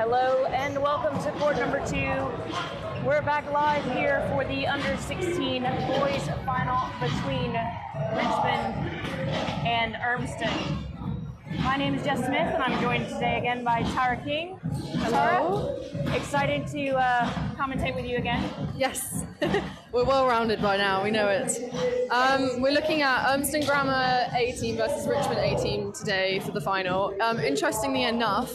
Hello and welcome to court number 2. We're back live here for the under-16 boys final between Richmond and Urmston. My name is Jess Smith and I'm joined today again by Tara King. Hello. Tara, excited to commentate with you again. Yes, we're well rounded by now, we know it. We're looking at Urmston Grammar A team versus Richmond A team today for the final. Interestingly enough,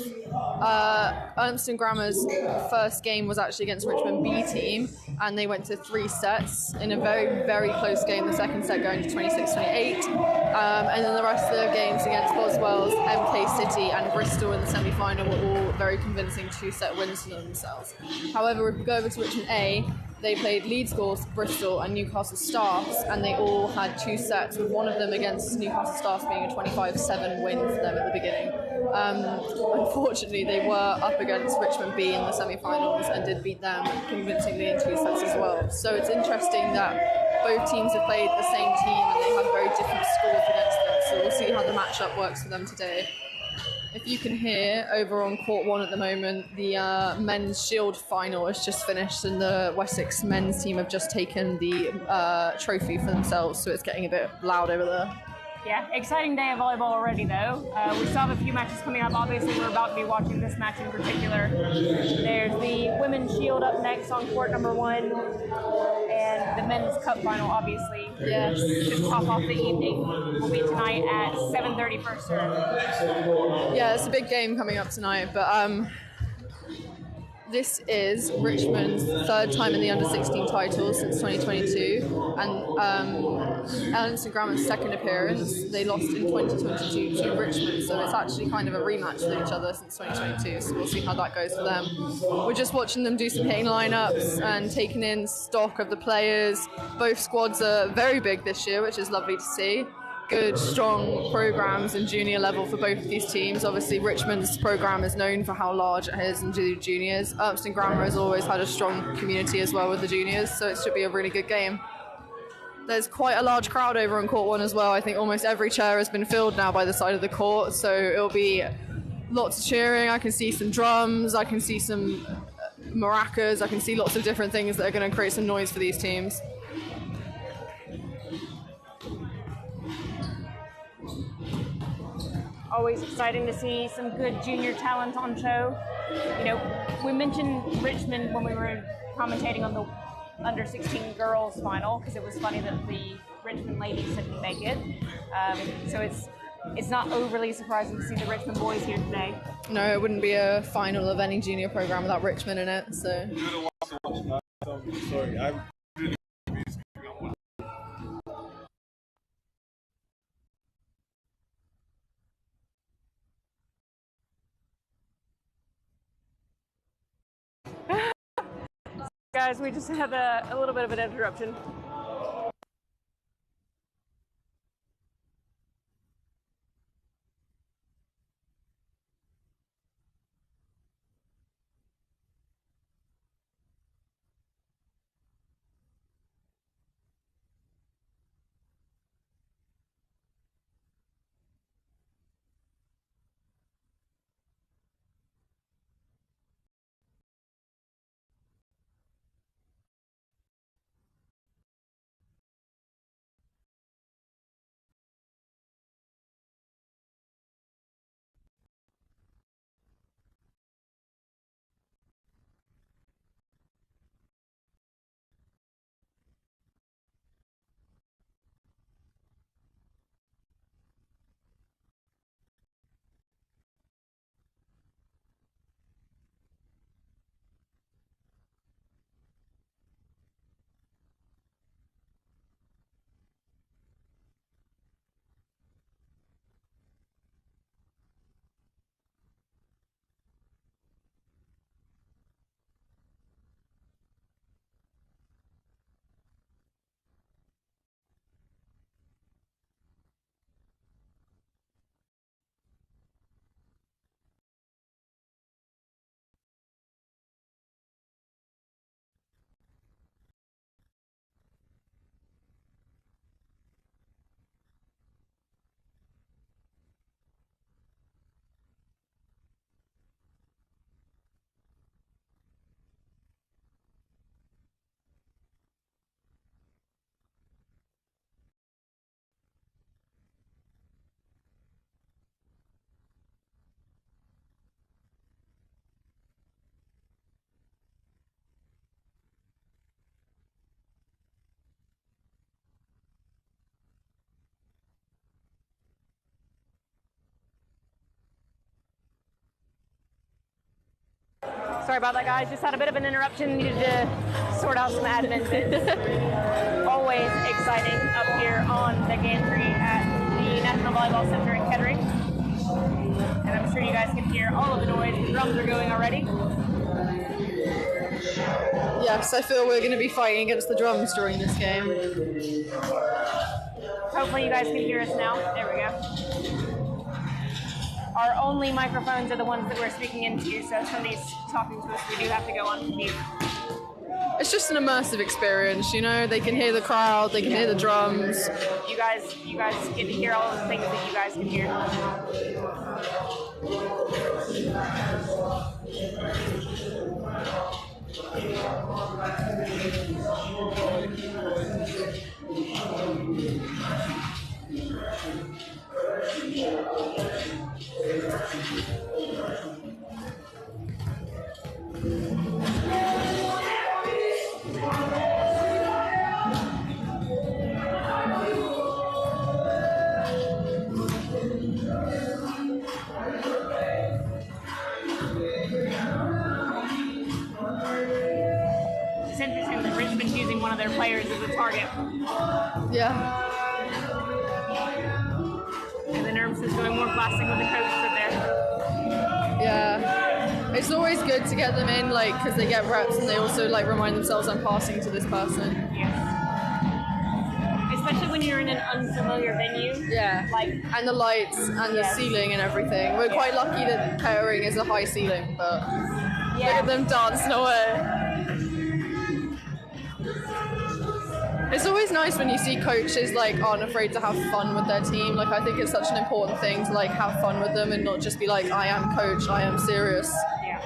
Urmston Grammar's first game was actually against Richmond B team, and they went to 3 sets in a very, very close game, the second set going to 26-28. And then the rest of the games against Boswell's, MK City and Bristol in the semi-final were all very convincing 2-set wins for themselves. However, if we go over to Richmond A, they played Leeds Schools, Bristol and Newcastle Staffs, and they all had 2 sets, with one of them against Newcastle Staffs being a 25-7 win for them at the beginning. Unfortunately, they were up against Richmond B in the semi-finals and did beat them convincingly in 2 sets as well. So it's interesting that both teams have played the same team and they have very different scores against them. So we'll see how the matchup works for them today. If you can hear, over on court 1 at the moment, the men's shield final has just finished and the Wessex men's team have just taken the trophy for themselves, so it's getting a bit loud over there. Yeah, exciting day of volleyball already though. We still have a few matches coming up. Obviously we're about to be watching this match in particular. There's the women's shield up next on court number 1, and the men's cup final obviously. Yes. To top off the evening will be tonight at 7:30 first serve. Yeah, it's a big game coming up tonight, but this is Richmond's 3rd time in the under-16 title since 2022, and Urmston Grammar's 2nd appearance. They lost in 2022 to Richmond, so it's actually kind of a rematch with each other since 2022, so we'll see how that goes for them. We're just watching them do some hitting lineups and taking in stock of the players. Both squads are very big this year, which is lovely to see. Good, strong programs in junior level for both of these teams. Obviously, Richmond's program is known for how large it is in the juniors. Urmston Grammar has always had a strong community as well with the juniors, so it should be a really good game. There's quite a large crowd over on court 1 as well. I think almost every chair has been filled now by the side of the court, so it'll be lots of cheering. I can see some drums, I can see some maracas, I can see lots of different things that are going to create some noise for these teams. Always exciting to see some good junior talent on show. You know, we mentioned Richmond when we were commentating on the under-16 girls final, because it was funny that the Richmond ladies didn't make it. So it's not overly surprising to see the Richmond boys here today. No, it wouldn't be a final of any junior program without Richmond in it. So. Sorry, Guys, we just had a little bit of an interruption. Sorry about that, guys. Just had a bit of an interruption. Needed to sort out some admin bits. Always exciting up here on the gantry at the National Volleyball Center in Kettering. And I'm sure you guys can hear all of the noise. The drums are going already. Yes, I feel we're going to be fighting against the drums during this game. Hopefully you guys can hear us now. There we go. Our only microphones are the ones that we're speaking into, so if somebody's talking to us, we do have to go on mute. It's just an immersive experience, you know? They can hear the crowd, they can hear the drums. You guys get to hear all of the things that you guys can hear. It's interesting that Richmond's using one of their players as a target. Yeah. And then Urmston's going more classic with the coach sit there. Yeah. It's always good to get them in, like, because they get reps and they also, like, remind themselves I'm passing to this person. Yes. Especially when you're in an unfamiliar venue. Yeah. Like, and the lights and the ceiling and everything. We're quite lucky that Kettering is a high ceiling, but look at them dancing away. It's always nice when you see coaches like aren't afraid to have fun with their team. Like, I think it's such an important thing to like have fun with them and not just be like, I am coach, I am serious. Yeah.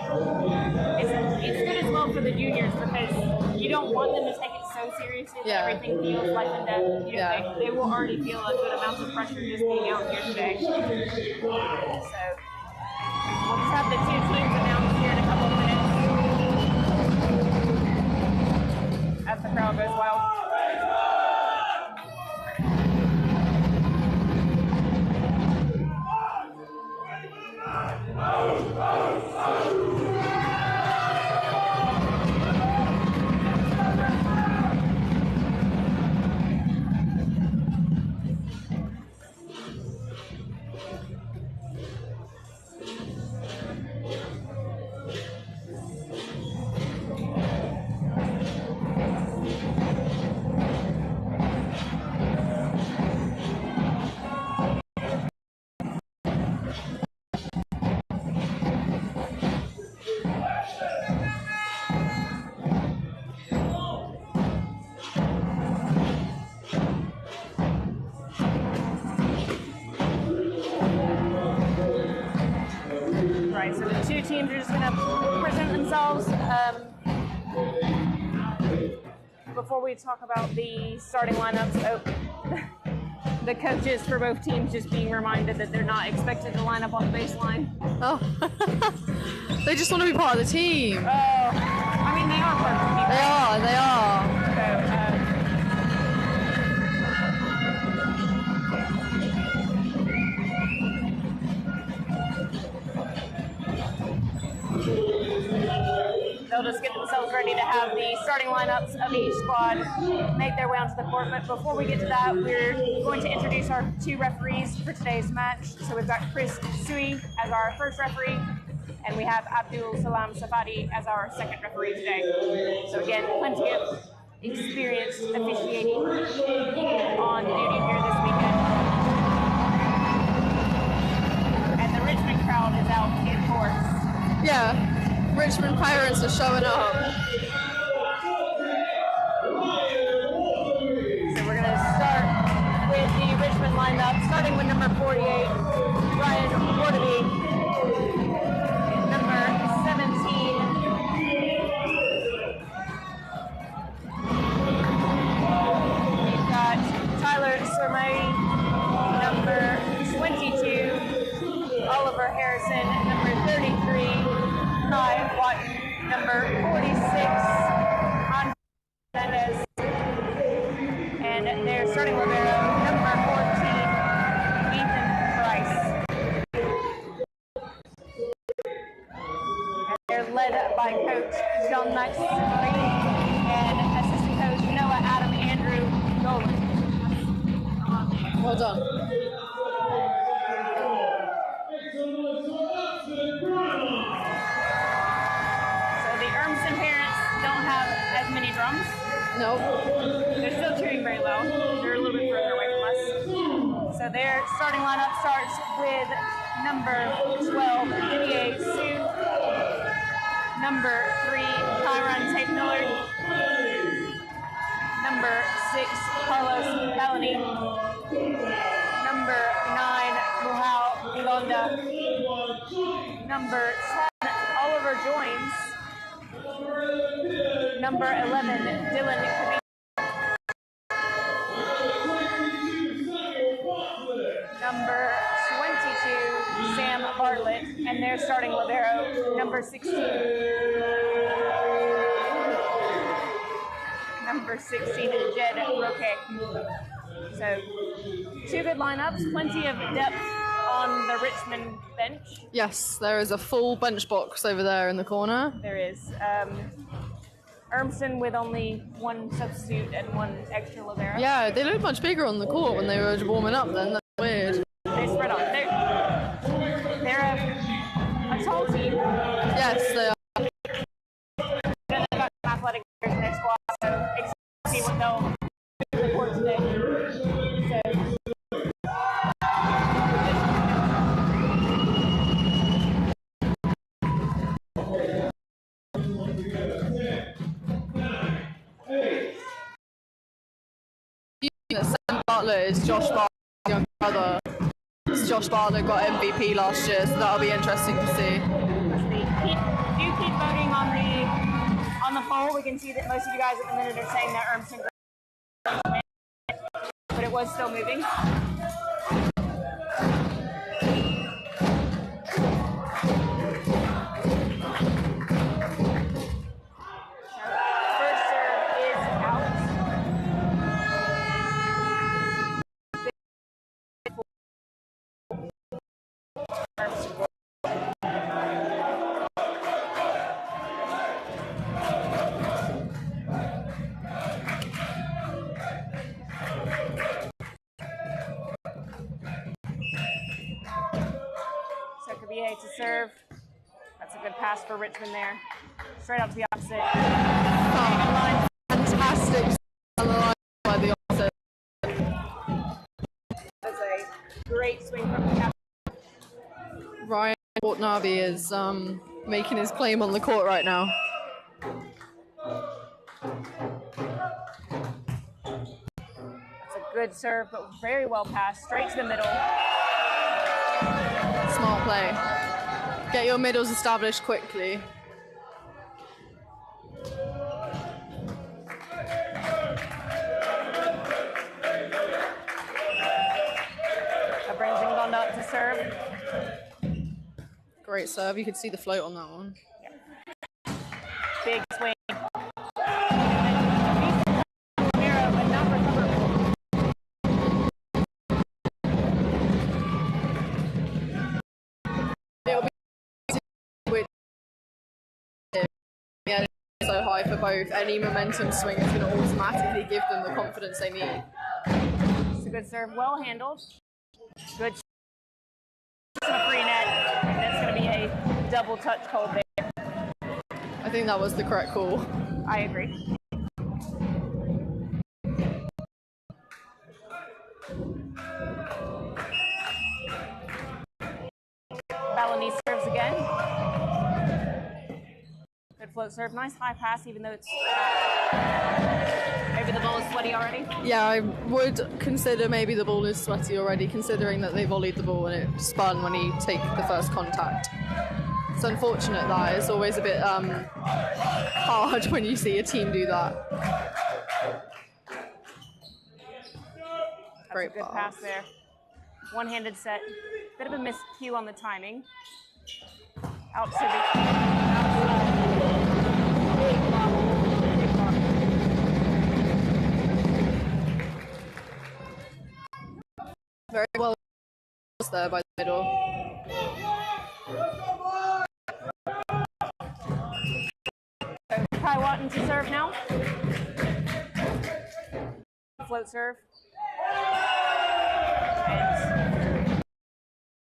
It's good as well for the juniors because you don't want them to take it so seriously that everything feels life and death. You know, they will already feel a good amount of pressure just being out here today. So we'll just have the two teams announced here in a couple of minutes as the crowd goes wild. So the two teams are just going to present themselves. Before we talk about the starting lineups, the coaches for both teams just being reminded that they're not expected to line up on the baseline. Oh, they just want to be part of the team. Oh, I mean, they are part of the team. They are, they are. They'll just get themselves ready to have the starting lineups of each squad make their way onto the court. But before we get to that, we're going to introduce our two referees for today's match. So we've got Chris Sui as our first referee, and we have Abdul Salam Safadi as our second referee today. So again, plenty of experienced officiating on duty here this weekend. And the Richmond crowd is out in force. Yeah. Richmond parents are showing up. So we're going to start with the Richmond lineup, starting with number 48, Ryan Wardeby. Number 17, we've got Tyler Surmay. Number 22, Oliver Harrison. Number 33, Kai Watt, number 46, Andre Hernandez, and their starting libero, number 14, Ethan Price. And their led by Coach John McSorley and assistant coach Noah Adam Andrew Golan. Well done. So the Urmston parents don't have as many drums. Nope. They're still cheering very low. They're a little bit further away from us. So their starting lineup starts with number 12, Didier Sue, number 3, Kyron Tate Millard, number 6, Carlos Bellany, number 9, Muhal Ilonda, number 10, Oliver Joins, number 11, Dylan Kavini, number 22, Sam Bartlett, and their starting libero, number 16. Number 16, Jed Roque. So, 2 good lineups, plenty of depth on the Richmond bench. Yes, there is a full bench box over there in the corner. There is. Urmston with only 1 substitute and 1 extra libero. Yeah, they looked much bigger on the court when they were warming up then. That's weird. They spread out. They're a tall team. Yes, they are. They've got some athletic players in their squad, so excited to see what they'll do the court today. Sam Bartlett is Josh Bartlett's younger brother. Josh Bartlett got MVP last year, so that'll be interesting to see. Do keep voting on the poll. We can see that most of you guys at the minute are saying that Urmston, but it was still moving. First serve is out. To serve. That's a good pass for Richmond there. Straight out to the opposite. Fantastic on the line by the opposite. That's a great swing from the captain. Ryan Watnabe is making his claim on the court right now. That's a good serve, but very well passed. Straight to the middle. Smart play. Get your middles established quickly. That brings England up to serve. Great serve. You could see the float on that one. Yeah. Big swing. So high for both. Any momentum swing is going to automatically give them the confidence they need. It's a good serve, well handled. Good a free net, and that's going to be a double touch call there. I think that was the correct call. I agree. Bellany serves again. Good float serve, nice high pass, even though it's maybe the ball is sweaty already. Yeah, I would consider maybe the ball is sweaty already, considering that they volleyed the ball and it spun when you take the first contact. It's unfortunate that it's always a bit hard when you see a team do that. Great good pass there. One-handed set. Bit of a miscue on the timing. Out to the outside. Big block. Big block. Very well there by the middle. Watton to serve now. Float serve.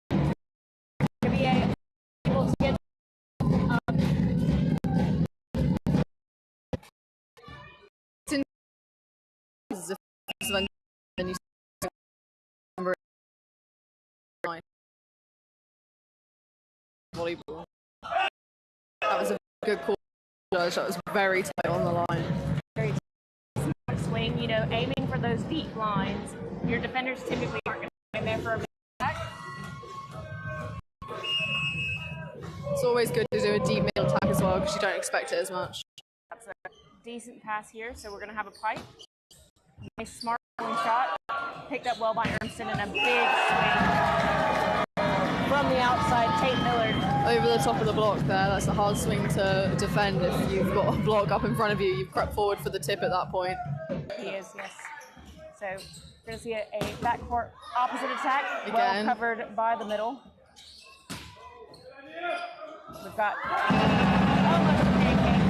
And to be able to get volleyball. That was a good call. That was very tight on the line. Very smart swing, you know, aiming for those deep lines. Your defenders typically aren't going to be there for a big attack. It's always good to do a deep middle attack as well because you don't expect it as much. That's a decent pass here, so we're going to have a pipe. Nice smart shot. Picked up well by Urmston and a big swing from the outside. Tate Millard. Over the top of the block there. That's a hard swing to defend if you've got a block up in front of you. You've crept forward for the tip at that point. He is, yes. So we're going to see a backcourt opposite attack. Again. Well covered by the middle. We've got almost a pancake.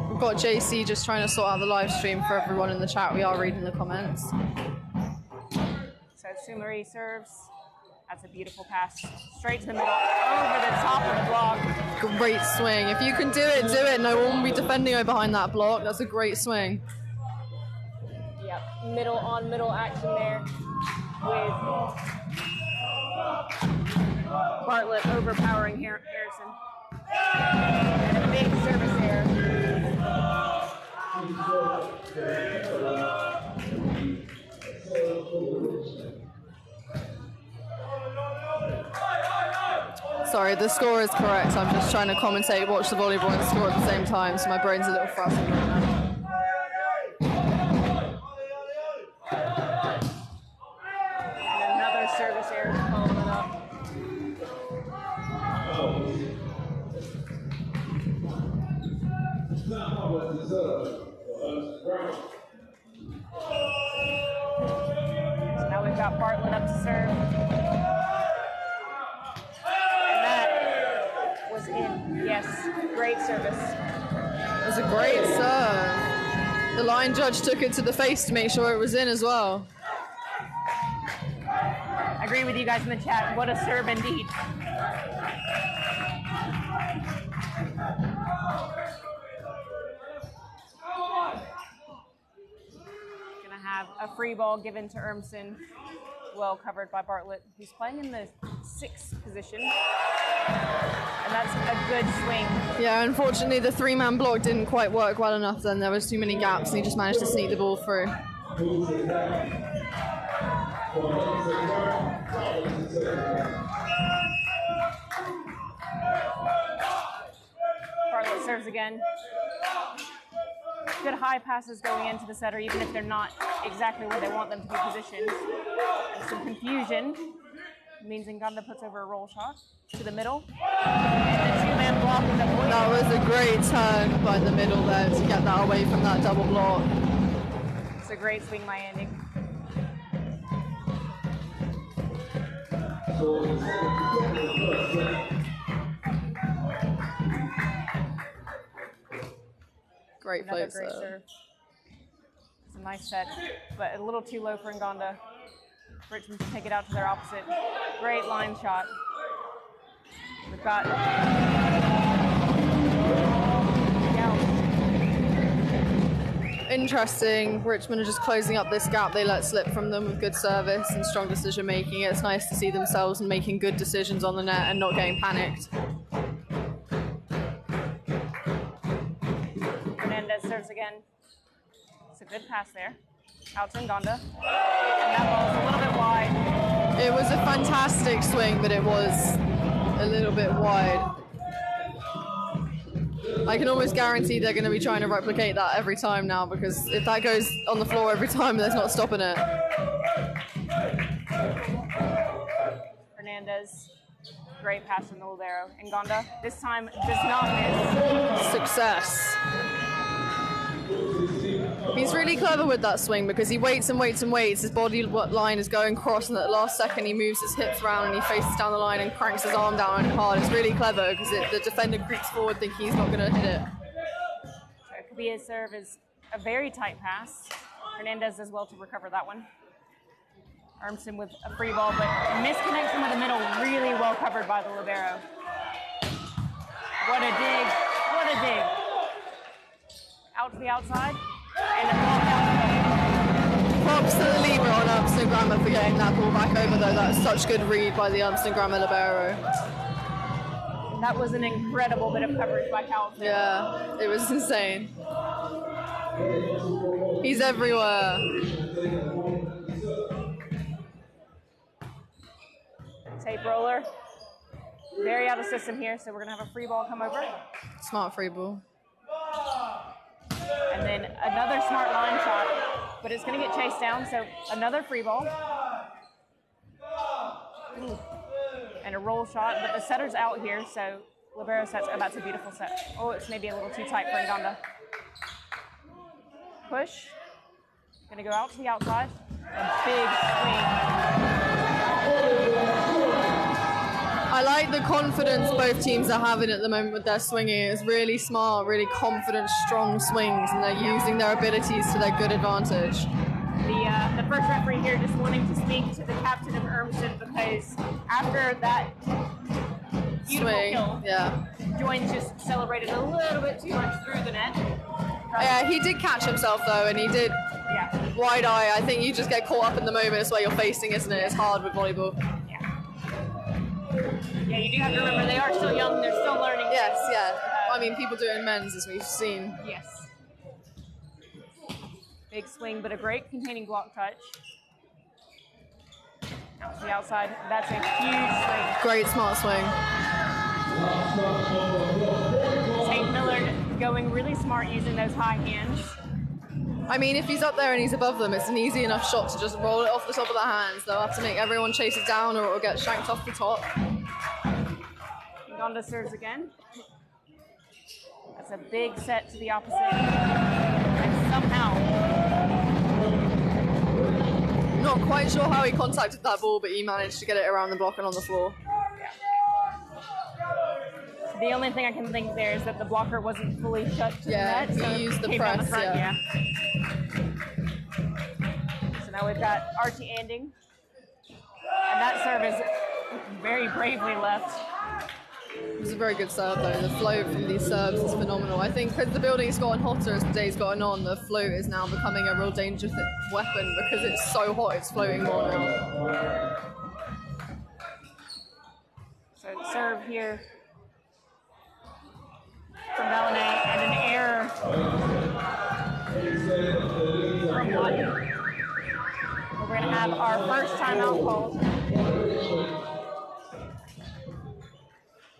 We've got JC just trying to sort out the live stream for everyone in the chat. We are reading the comments. So Sumari serves. That's a beautiful pass. Straight to the middle, over the top of the block. Great swing. If you can do it, do it. No one will be defending you behind that block. That's a great swing. Yep, middle on middle action there with Bartlett overpowering Harrison. And a big service there. Sorry, the score is correct. I'm just trying to commentate, watch the volleyball and score at the same time, so my brain's a little frazzled right now. And another service error following it up. So now we've got Bartlett up to serve. And that was in. Yes, great service. It was a great serve. The line judge took it to the face to make sure it was in as well. I agree with you guys in the chat. What a serve indeed. Gonna have a free ball given to Urmston. Well covered by Bartlett, who's playing in the 6th position. And that's a good swing. Yeah, unfortunately the 3-man block didn't quite work well enough then. There was too many gaps and he just managed to sneak the ball through. Bartlett serves again. Good high passes going into the setter, even if they're not exactly where they want them to be positioned. And some confusion means Nganda puts over a roll shot to the middle. And the 2-man block is avoided. That was a great turn by the middle there to get that away from that double block. It's a great swing by Andy. Great Another play, great serve. It's a nice set, but a little too low for Nganda. Richmond to take it out to their opposite. Great line shot. We've got Interesting. Richmond are just closing up this gap they let slip from them with good service and strong decision making. It's nice to see themselves making good decisions on the net and not getting panicked. Hernandez serves again. It's a good pass there. Out to Nganda. And that ball's a little bit wide. It was a fantastic swing, but it was a little bit wide. I can almost guarantee they're going to be trying to replicate that every time now, because if that goes on the floor every time, there's not stopping it. Hernandez, great pass from the libero. Nganda, this time does not miss. Success. He's really clever with that swing because he waits and waits and waits. His body line is going cross, and at the last second he moves his hips around and he faces down the line and cranks his arm down hard. It's really clever because the defender creeps forward thinking he's not going to hit it. So Kabia's serve is a very tight pass. Hernandez does well to recover that one. Urmston with a free ball, but misconnection with the middle, really well covered by the libero. What a dig, what a dig. Out to the outside, and a ball down. Props to the libero on Urmston Grammar for getting that ball back over though. That's such good read by the Urmston Grammar libero. That was an incredible bit of coverage by Calvin. Yeah, it was insane. He's everywhere. Tape roller. Very out of system here, so we're going to have a free ball come over. Smart free ball. And then another smart line shot, but it's going to get chased down, so another free ball. Ooh. And a roll shot, but the setter's out here, so libero sets. Oh, that's a beautiful set. Oh, it's maybe a little too tight for Nganda. Push. Going to go out to the outside. A big swing. I like the confidence both teams are having at the moment with their swinging. It's really smart, really confident, strong swings, and they're using their abilities to their good advantage. The first referee here just wanting to speak to the captain of Urmston because after that beautiful swing, kill, yeah. Joins just celebrated a little bit too much through the net. Yeah, he did catch himself though, and he did wide eye. I think you just get caught up in the moment. It's where you're facing, isn't it? It's hard with volleyball. Yeah, you do have to remember they are still young, they're still learning. Yes, yeah. I mean, people do it in men's, as we've seen. Yes. Big swing, but a great containing block touch. Out to the outside. That's a huge swing. Great smart swing. Tate Millard going really smart using those high hands. I mean, if he's up there and he's above them, it's an easy enough shot to just roll it off the top of their hands. They'll have to make everyone chase it down or it'll get shanked off the top. Nganda serves again. That's a big set to the opposite. And somehow... Not quite sure how he contacted that ball, but he managed to get it around the block and on the floor. The only thing I can think there is that the blocker wasn't fully shut to the net. So he used the came press, down the front, So now we've got Archie Anding. And that serve is very bravely left. It was a very good serve though. The flow from these serves is phenomenal. I think because the building's gotten hotter as the day's gotten on, the float is now becoming a real dangerous weapon because it's so hot, it's floating more now. So serve here from Balanet and an error from Watton. We're going to have our first timeout called.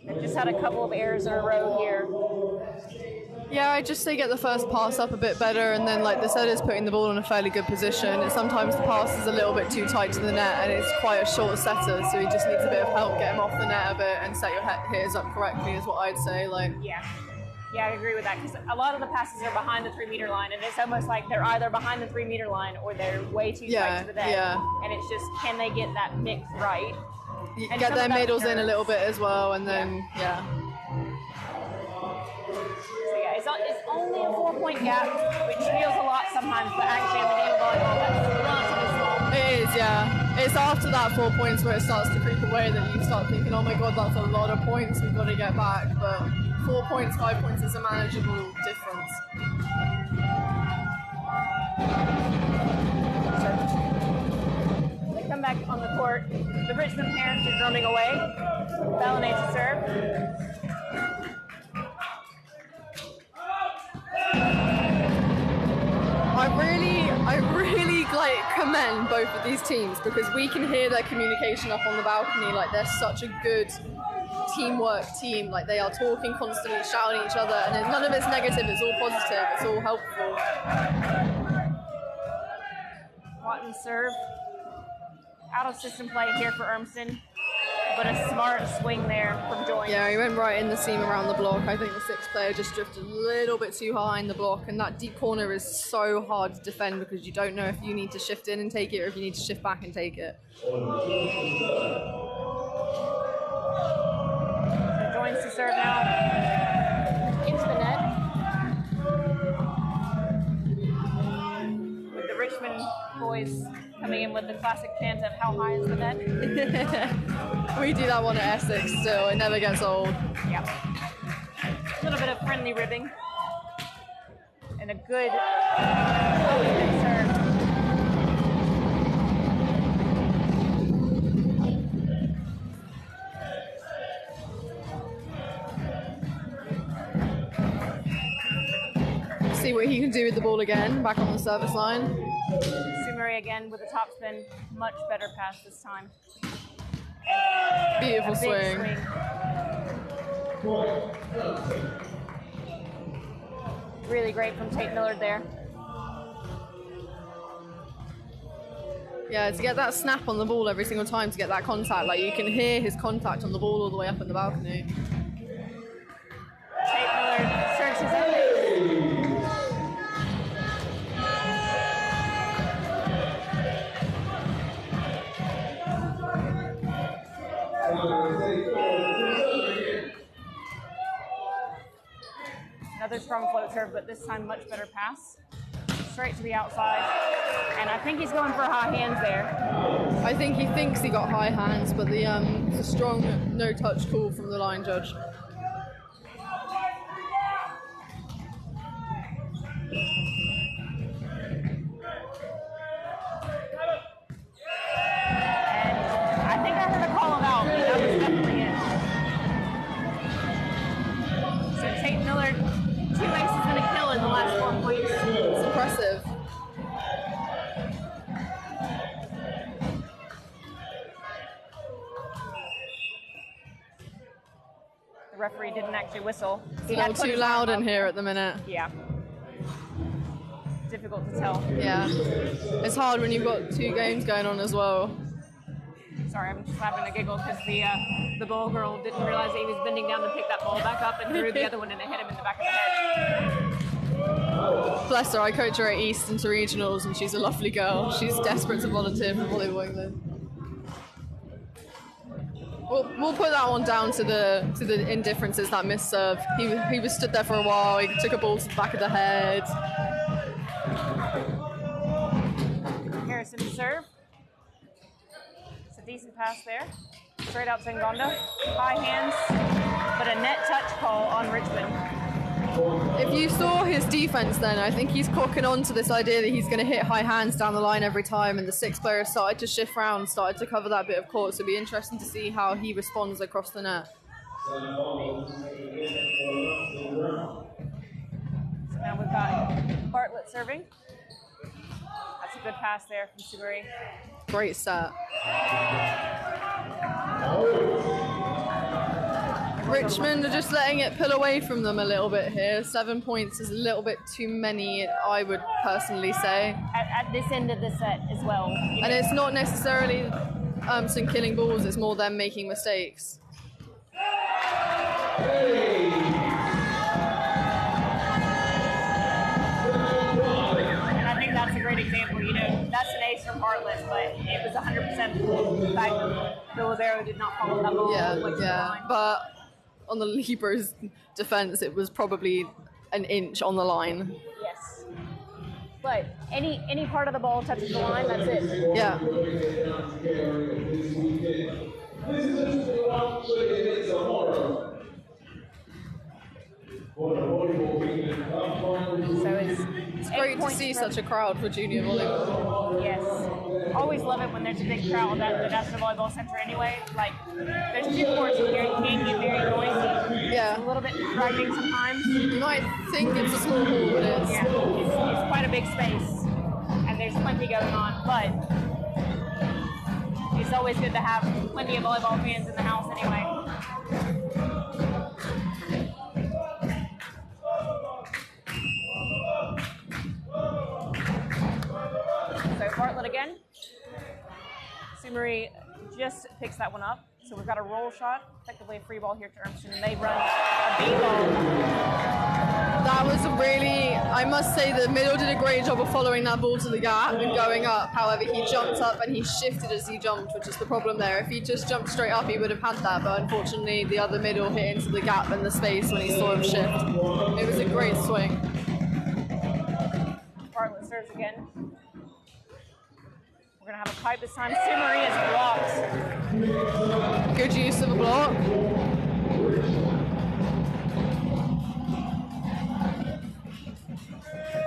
They've just had a couple of errors in a row here. Yeah, I just say get the first pass up a bit better, and then like the setter's putting the ball in a fairly good position. And sometimes the pass is a little bit too tight to the net, and it's quite a short setter, so he just needs a bit of help, get him off the net a bit, and set your hitters up correctly is what I'd say. Like, yeah, I agree with that because a lot of the passes are behind the 3 meter line, and it's almost like they're either behind the 3 meter line or they're way too tight to the net. And it's just, can they get that mix right? And get their middles in a little bit as well, and then So it's only a 4-point gap, which feels a lot sometimes, but actually in the game of volleyball, that's relatively small. It is, yeah. It's after that 4 points where it starts to creep away that you start thinking, oh my god, that's a lot of points, we've got to get back. But 4 points, 5 points is a manageable difference. They come back on the court. The Richmond parents are drumming away. Balanet to serve. I really like commend both of these teams because we can hear their communication up on the balcony. Like they're such a good teamwork team. Like they are talking constantly, shouting at each other, and none of it's negative. It's all positive. It's all helpful. Watton serve. Out of system play here for Urmston. but a smart swing there from Joyce. Yeah, he went right in the seam around the block. I think the sixth player just drifted a little bit too high in the block, and that deep corner is so hard to defend because you don't know if you need to shift in and take it or if you need to shift back and take it. So Joyce to serve now into the net. With the Richmond boys coming in with the classic chant of how high is the net? We do that one at Essex still, it never gets old. Yep. A little bit of friendly ribbing. And a good serve. See what he can do with the ball again, back on the service line. Sumeri again with a topspin, much better pass this time. Beautiful swing. Really great from Tate Millard there. Yeah, to get that snap on the ball every single time, to get that contact, like you can hear his contact on the ball all the way up in the balcony. Tate Millard serves his own. Another strong float serve, but this time much better pass. Straight to the outside. And I think he's going for high hands there. I think he thinks he got high hands, but the it's a strong no-touch call from the line judge. Referee didn't actually whistle. It's a little too loud in here at the minute. Yeah. Difficult to tell. Yeah. It's hard when you've got two games going on as well. Sorry, I'm just having a giggle because the ball girl didn't realize that he was bending down to pick that ball back up and threw the other one and it hit him in the back of the head. Bless her, I coach her at East into regionals and she's a lovely girl. She's desperate to volunteer for Volleyball England. We'll put that one down to the indifferences, that missed serve. He was stood there for a while. He took a ball to the back of the head. Harrison to serve. It's a decent pass there. Straight out to Ngonda. High hands, but a net touch call on Richmond. If you saw his defense then, I think he's clocking on to this idea that he's going to hit high hands down the line every time, and the sixth player started to shift round, started to cover that bit of court, so it'll be interesting to see how he responds across the net. So now we've got Bartlett serving. That's a good pass there from Suguri. Great set. Richmond are just letting it pull away from them a little bit here. 7 points is a little bit too many, I would personally say. At this end of the set as well. And it's not necessarily some killing balls, it's more them making mistakes. And I think that's a great example. You know, that's an ace from Bartlett, but it was 100% the fact that Bilibero did not follow that ball. Yeah. But on the Libro's defense, it was probably an inch on the line. Yes. But any part of the ball touches the line, that's it. Yeah. So it's great to see such a crowd for junior volleyball. Yes. Always love it when there's a big crowd at the National Volleyball Center anyway. Like, there's two courts in here, it can get very noisy. Yeah. It's a little bit distracting sometimes. You might think it's a small hall, but it's... Yeah, it's quite a big space, and there's plenty going on, but it's always good to have plenty of volleyball fans in the house anyway. So Bartlett again. Sumeri just picks that one up. So we've got a roll shot, effectively a free ball here to Urmston, and they run a beat ball. That was really, I must say, the middle did a great job of following that ball to the gap and going up. However, he jumped up and he shifted as he jumped, which is the problem there. If he just jumped straight up, he would have had that, but unfortunately, the other middle hit into the gap and the space when he saw him shift. It was a great swing. Bartlett serves again. We're going to have a pipe this time. Sue Marie is blocked. Good use of a block.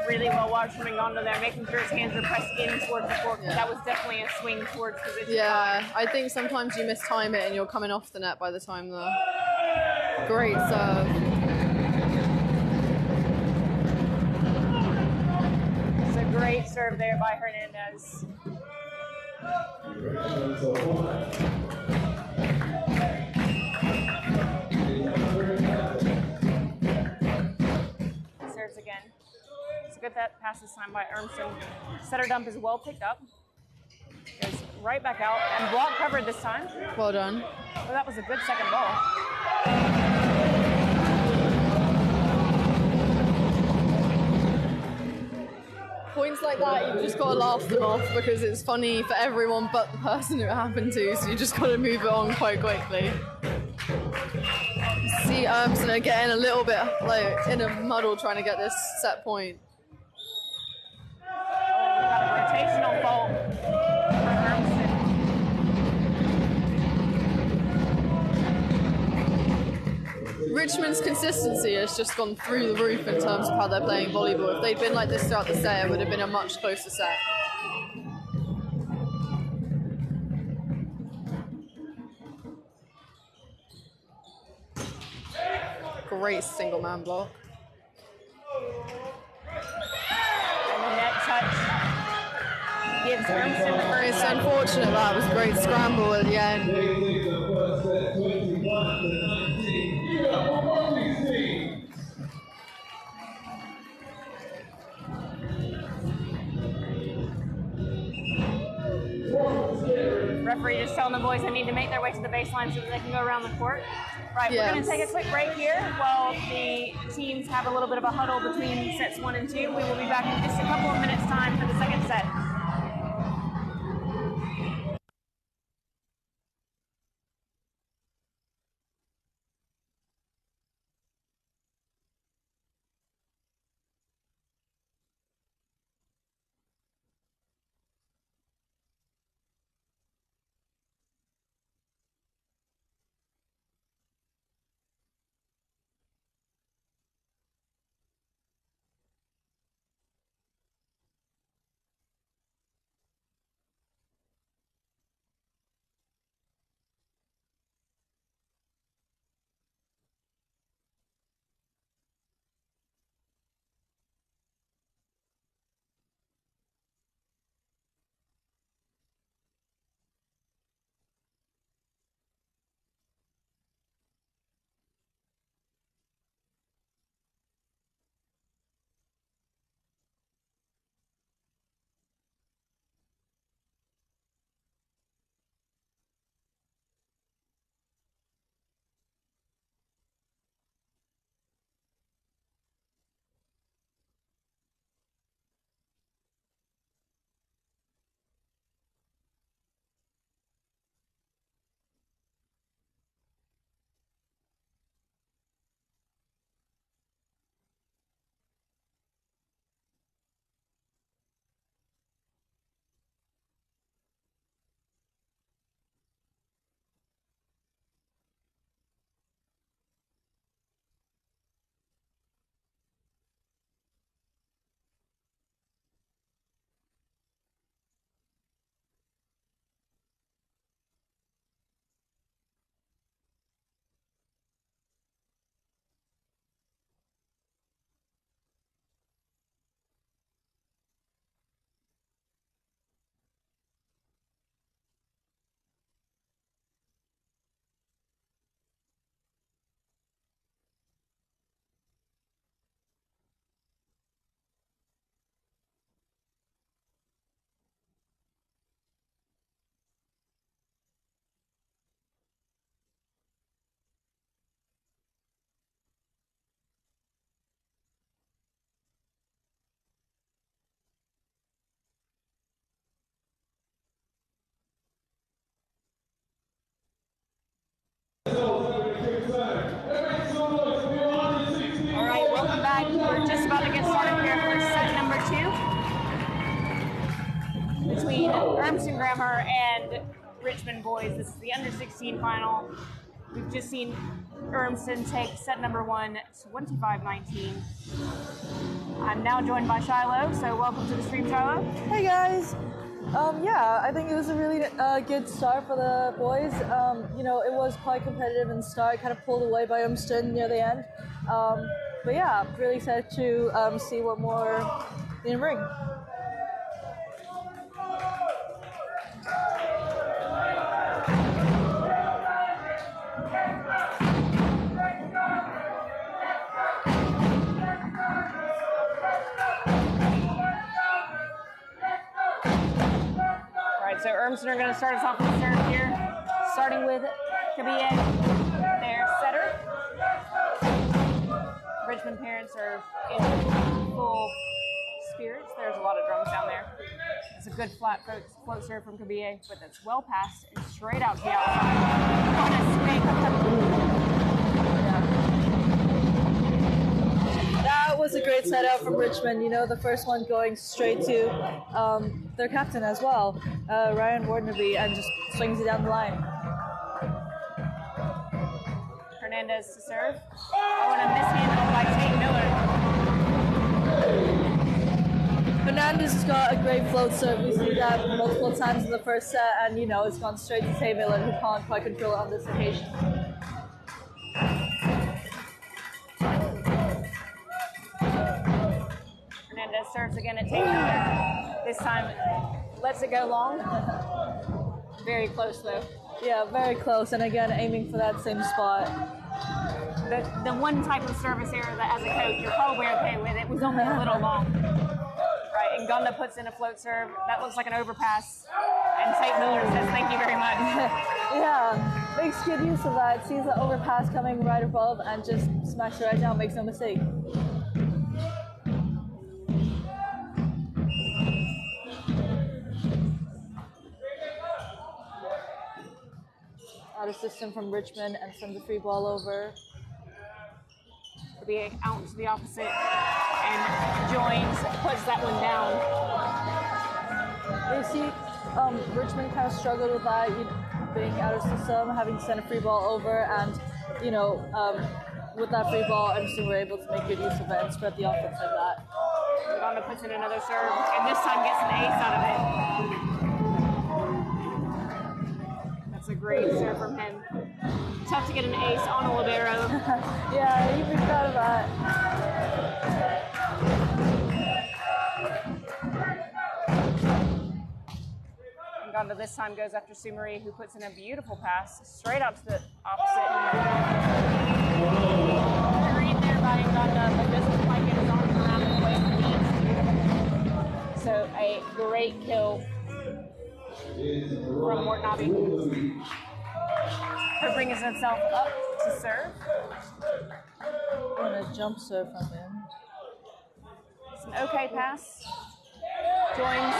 Really well watched from Ngondo there, making sure his hands are pressed in towards the court. Yeah. That was definitely a swing towards position. Yeah, I think sometimes you mistime it and you're coming off the net by the time though. Great serve. It's a great serve there by Hernandez. Serves again. It's a good pass this time by Urmston. Setter dump is well picked up. Goes right back out and block covered this time. Well done. Well, that was a good second ball. Points like that, you've just got to laugh them off because it's funny for everyone but the person who it happened to, so you just got to move it on quite quickly. See Urmston are getting a little bit like in a muddle trying to get this set point. Oh, we've got a rotational fault for Urmston. Richmond's consistency has just gone through the roof in terms of how they're playing volleyball. If they'd been like this throughout the set, it would have been a much closer set. Great single man block. And the net touch gives Urmston the first. It's unfortunate that was a great scramble at the end. Referee just telling the boys they need to make their way to the baseline so that they can go around the court. Right, Yes. We're going to take a quick break here while the teams have a little bit of a huddle between sets 1 and 2. We will be back in just a couple of minutes' time for the second set. Urmston Grammar and Richmond boys. This is the under 16 final. We've just seen Urmston take set number 1, 25-19. I'm now joined by Shiloh, so welcome to the stream, Shiloh. Hey guys. Yeah, I think it was a really good start for the boys. It was quite competitive in the start, kind of pulled away by Urmston near the end. But yeah, really excited to see what more in the ring. So Urmston are going to start us off with the serve here, starting with Kabie, their setter. Richmond parents are in full spirits. There's a lot of drums down there. It's a good flat float serve from Kabie, but that's well passed and straight out to the outside. That was a great setup from Richmond. The first one going straight to their captain as well, Ryan Wardenby, and just swings it down the line. Hernandez to serve. Oh, and a mishandle by Tate Miller. Hernandez has got a great float serve. We see that multiple times in the first set, and it's gone straight to Tate Miller, who can't quite control it on this occasion. Hernandez serves again at Tate Miller. This time, lets it go long. Very close though. Yeah, very close, and again aiming for that same spot. The one type of service error that as a coach you're probably okay with, it was only a little long. Right, and Gunda puts in a float serve. That looks like an overpass. And Tate Miller says thank you very much. Yeah, makes good use of that. Sees the overpass coming right above and just smacks it right down, makes no mistake. Out of system from Richmond and sends the free ball over. Kabie out to the opposite and joins, puts that one down. You see, Richmond kind of struggled with that, being out of system, having to send a free ball over, and with that free ball, Urmston were able to make good use of it and spread the offense like that. Gunda puts in another serve, and this time gets an ace out of it. That's a great serve from him. Tough to get an ace on a libero. Yeah, you'd be proud of that. And Gunda this time goes after Sumari, who puts in a beautiful pass straight out to the opposite. Read there by Gunda, but doesn't quite get his arms around it the way he needs to. So a great kill from Wardenby. Her brings himself up to serve. And a jump serve from him. It's an okay pass. Joins.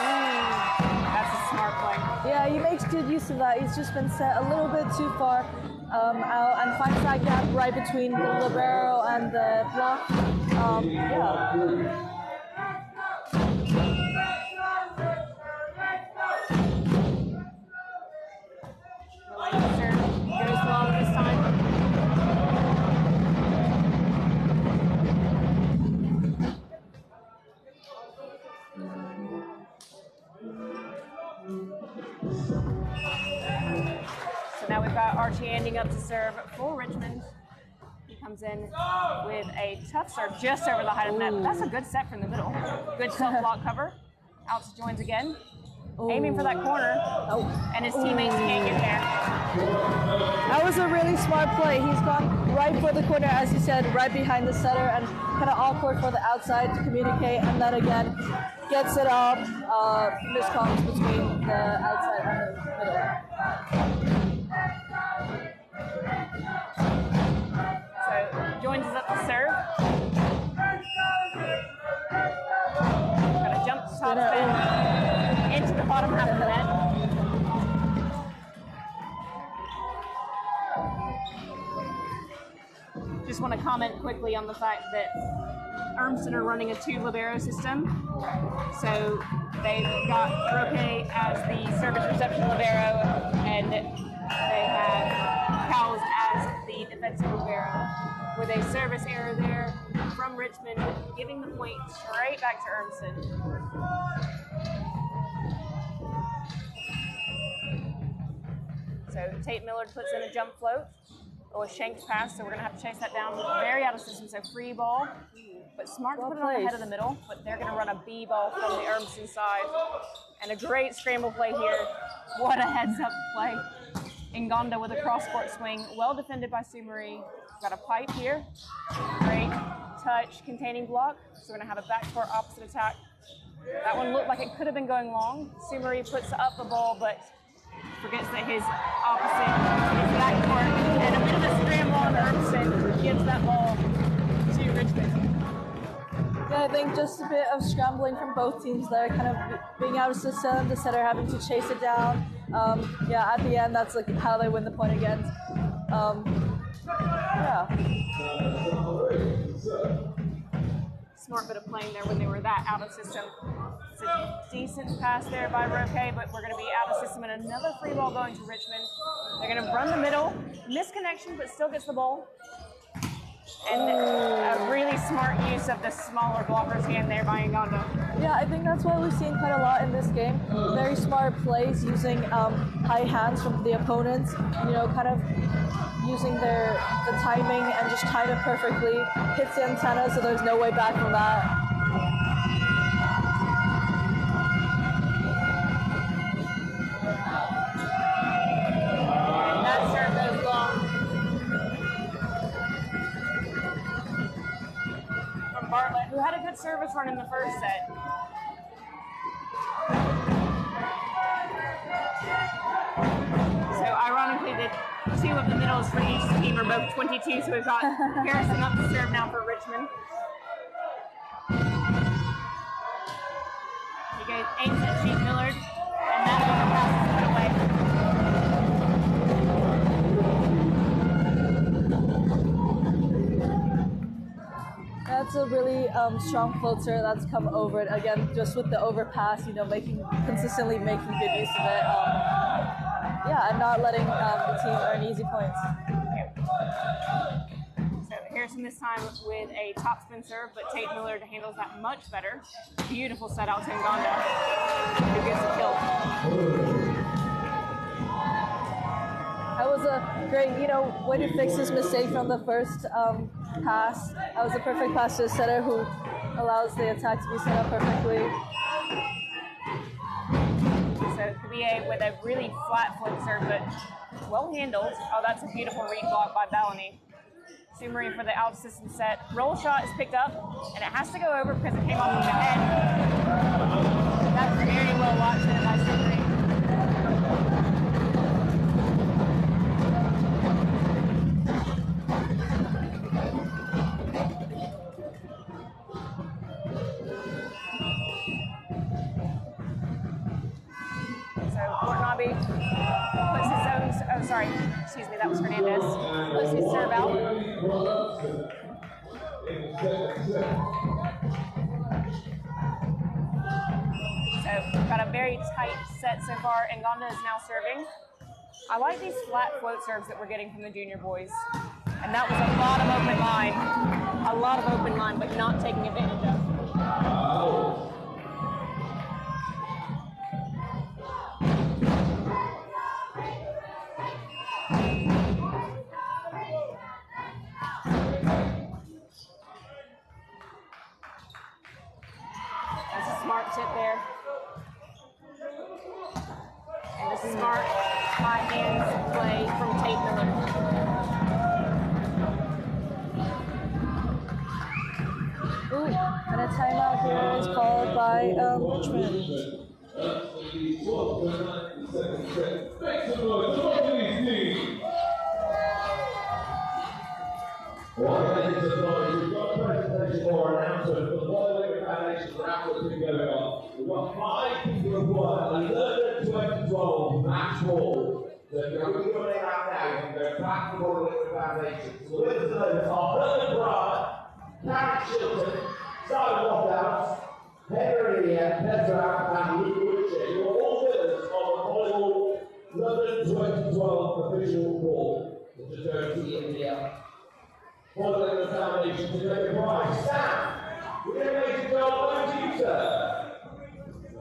That's a smart play. Yeah, he makes good use of that. He's just been set a little bit too far out and finds that gap right between the libero and the block. Yeah. Goes long this time. So now we've got Archie ending up to serve for Richmond. He comes in with a tough serve just over the height of the net. That's a good set from the middle. Good self-block cover. Out to joins again. Aiming for that corner, and his teammates can't get there. That was a really smart play. He's gone right for the corner, as you said, right behind the setter, and kind of awkward for the outside to communicate, and then again gets it up, miscomms between the outside and the middle. So joins us up to serve. Got a jump top spin into the bottom half of the net. Just want want to comment quickly on the fact that Urmston are running a 2 libero system. So they've got Roque as the service reception libero, and they have Cowles as the defensive libero, with a service error there from Richmond, giving the point straight back to Urmston. So Tate Millard puts in a jump float, or a shanked pass, so we're going to have to chase that down. Very out of system, so free ball. But smart to put it on the head of the middle, but they're going to run a B ball from the Urmston side. And a great scramble play here. What a heads-up play. Ngonda with a cross-court swing, well defended by Sumari. Got a pipe here. Great touch containing block. So we're going to have a backcourt opposite attack. That one looked like it could have been going long. Sumari puts up the ball, but forgets that his opposite is backcourt. And a bit of a scramble on Urmston gives that ball to Richmond. Yeah, I think just a bit of scrambling from both teams there, kind of being out of system, the setter having to chase it down. Yeah, at the end, that's like how they win the point again. Yeah. Smart bit of playing there when they were that out of system. It's a decent pass there by Roque, but we're going to be out of system, and another free ball going to Richmond. They're going to run the middle, misconnection, but still gets the ball. And a really smart use of the smaller blocker's hand there by Ngonda. Yeah, I think that's what we've seen quite a lot in this game. Very smart plays using high hands from the opponents, you know, kind of using the timing and just time it perfectly. Hits the antenna, so there's no way back from that. And that serve goes long. Bartlett, who had a good service run in the first set. So ironically, the 2 of the middles for each team are both 22, so we've got Harrison up to serve now for Richmond. He goes, aims at Tate Millard, and that overpass is put away. That's a really strong floater that's come over it again, just with the overpass, you know, consistently making good use of it. Yeah, and not letting the team earn easy points. So Harrison this time with a topspin serve, but Tate Millard handles that much better. Beautiful set out to Ngonda, who gets a kill. That was a great, you know, way to fix his mistake from the first pass. That was a perfect pass to a setter who allows the attack to be set up perfectly. So Kabie with a really flat flip serve, but well handled. Oh, that's a beautiful read block by Bellany. Sumari for the out system set. Roll shot is picked up, and it has to go over because it came off of the head. That's very well watched by Sumari. Puts his own, oh sorry, excuse me, that was Hernandez. Puts his serve out. So we've got a very tight set so far. Ngonda is now serving. I like these flat float serves that we're getting from the junior boys. And that was a lot of open line, but not taking advantage of. Smart tip there. And a smart high hands play from Tate Millard. Ooh, and a timeout here is called by Richmond. We've got 5 people of work, 11 2012 match ball. So if you're going to go out now, you can go back to the ball Foundation. So the winners of those are Herman Bryant, Karen Chilton, Simon Waffhouse, Henry Pedro, and Luke Ritchie. You are all winners of the Volleyball London 2012 official ball. The fraternity in the following the Foundation to make a prize. Sam, we're going to make a goal. Over to you, sir.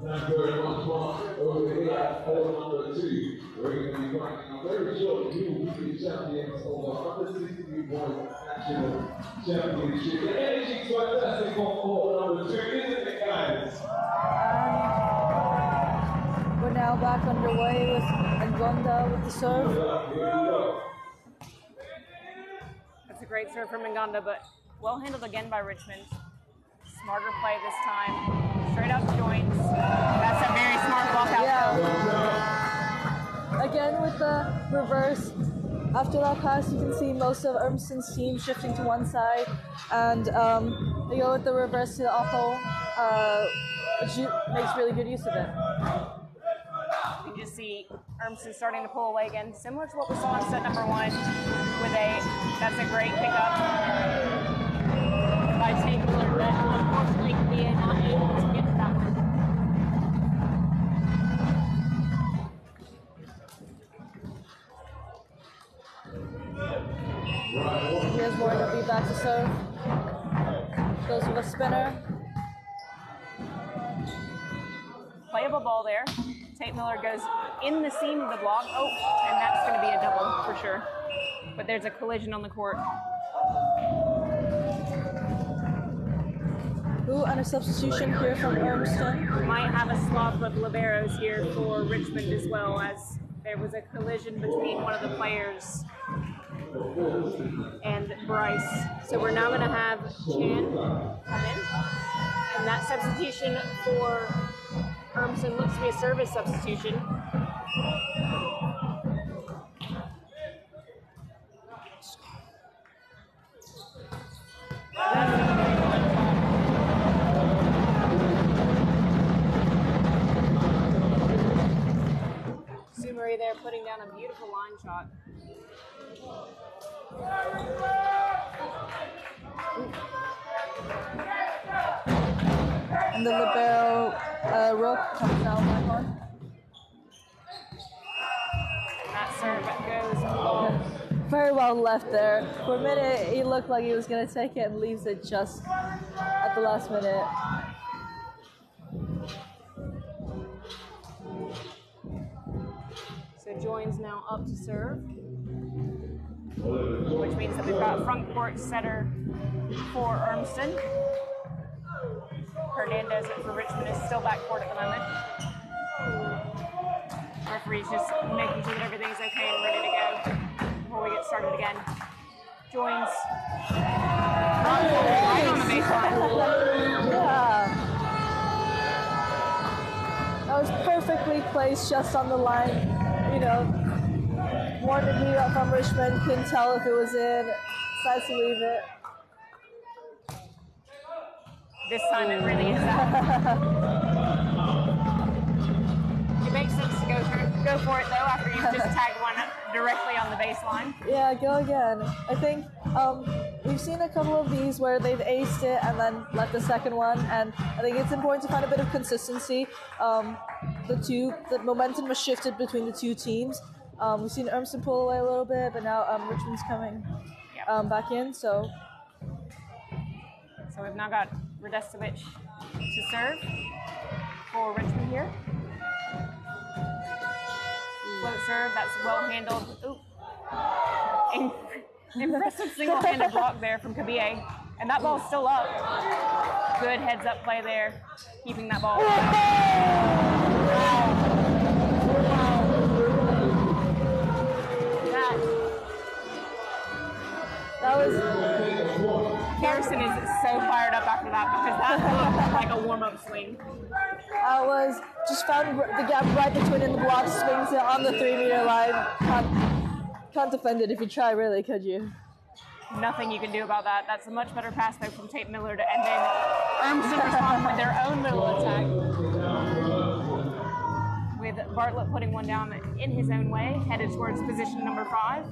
Thank you very much, Mark. Over here, hole number 2. We're going to be finding out very shortly who will be the champions of the under 16 boys national championship. The energy's fantastic on hole number 2, isn't it, guys? We're now back underway with Ngonda with the serve. Here we go. That's a great serve from Ngonda, but well handled again by Richmond. Smarter play this time. Straight out to joins. That's a very smart block out. Yeah. Again with the reverse. After that pass, you can see most of Urmston's team shifting to one side, and they go with the reverse to the Oppo, which makes really good use of it. You can just see Urmston starting to pull away again, similar to what we saw in set number 1 with that's a great pickup by Tate Miller, but unfortunately Kabia not able to get to that one. Here's more to be back to serve. Goes with a spinner. Playable ball there. Tate Miller goes in the seam of the block. Oh, and that's going to be a double for sure. But there's a collision on the court. Ooh, and a substitution here from Urmston. Might have a swap of liberos here for Richmond as well, as there was a collision between one of the players and Bryce. So we're now going to have Chan come in. And that substitution for Urmston looks to be a service substitution. Sumari there putting down a beautiful line shot. And the libero rook comes down back on. And that serve goes long. Very well left there. For a minute, he looked like he was going to take it and leaves it just at the last minute. So joins now up to serve, which means that we've got front court setter for Urmston. Hernandez for Richmond is still back court at the moment. Referee's just making sure that everything's okay and ready to go before we get started again. Joins right on the baseline. Yeah. That was perfectly placed just on the line. You know, wanted me up from Richmond, couldn't tell if it was in, decides to leave it. This time it really is that. It makes sense to go for it though after you've just tagged one directly on the baseline. Yeah, go again. I think we've seen a couple of these where they've aced it and then left the second one, and I think it's important to find a bit of consistency. The momentum was shifted between the two teams. We've seen Urmston pull away a little bit, but now Richmond's coming back in. So we've now got Radestovic to serve for Richmond here. Float serve, that's well handled. Ooh. Impressive single-handed block there from Kabie. And that ball's still up. Good heads-up play there, keeping that ball. that was. Harrison is so fired up after that because that looked like a warm-up swing. I was just found the gap right between in the block, swings it on the 3-meter line. Can't defend it if you try, really, could you? Nothing you can do about that. That's a much better pass though from Tate Miller and then Urmston respond with their own middle attack. With Bartlett putting one down in his own way, headed towards position number 5.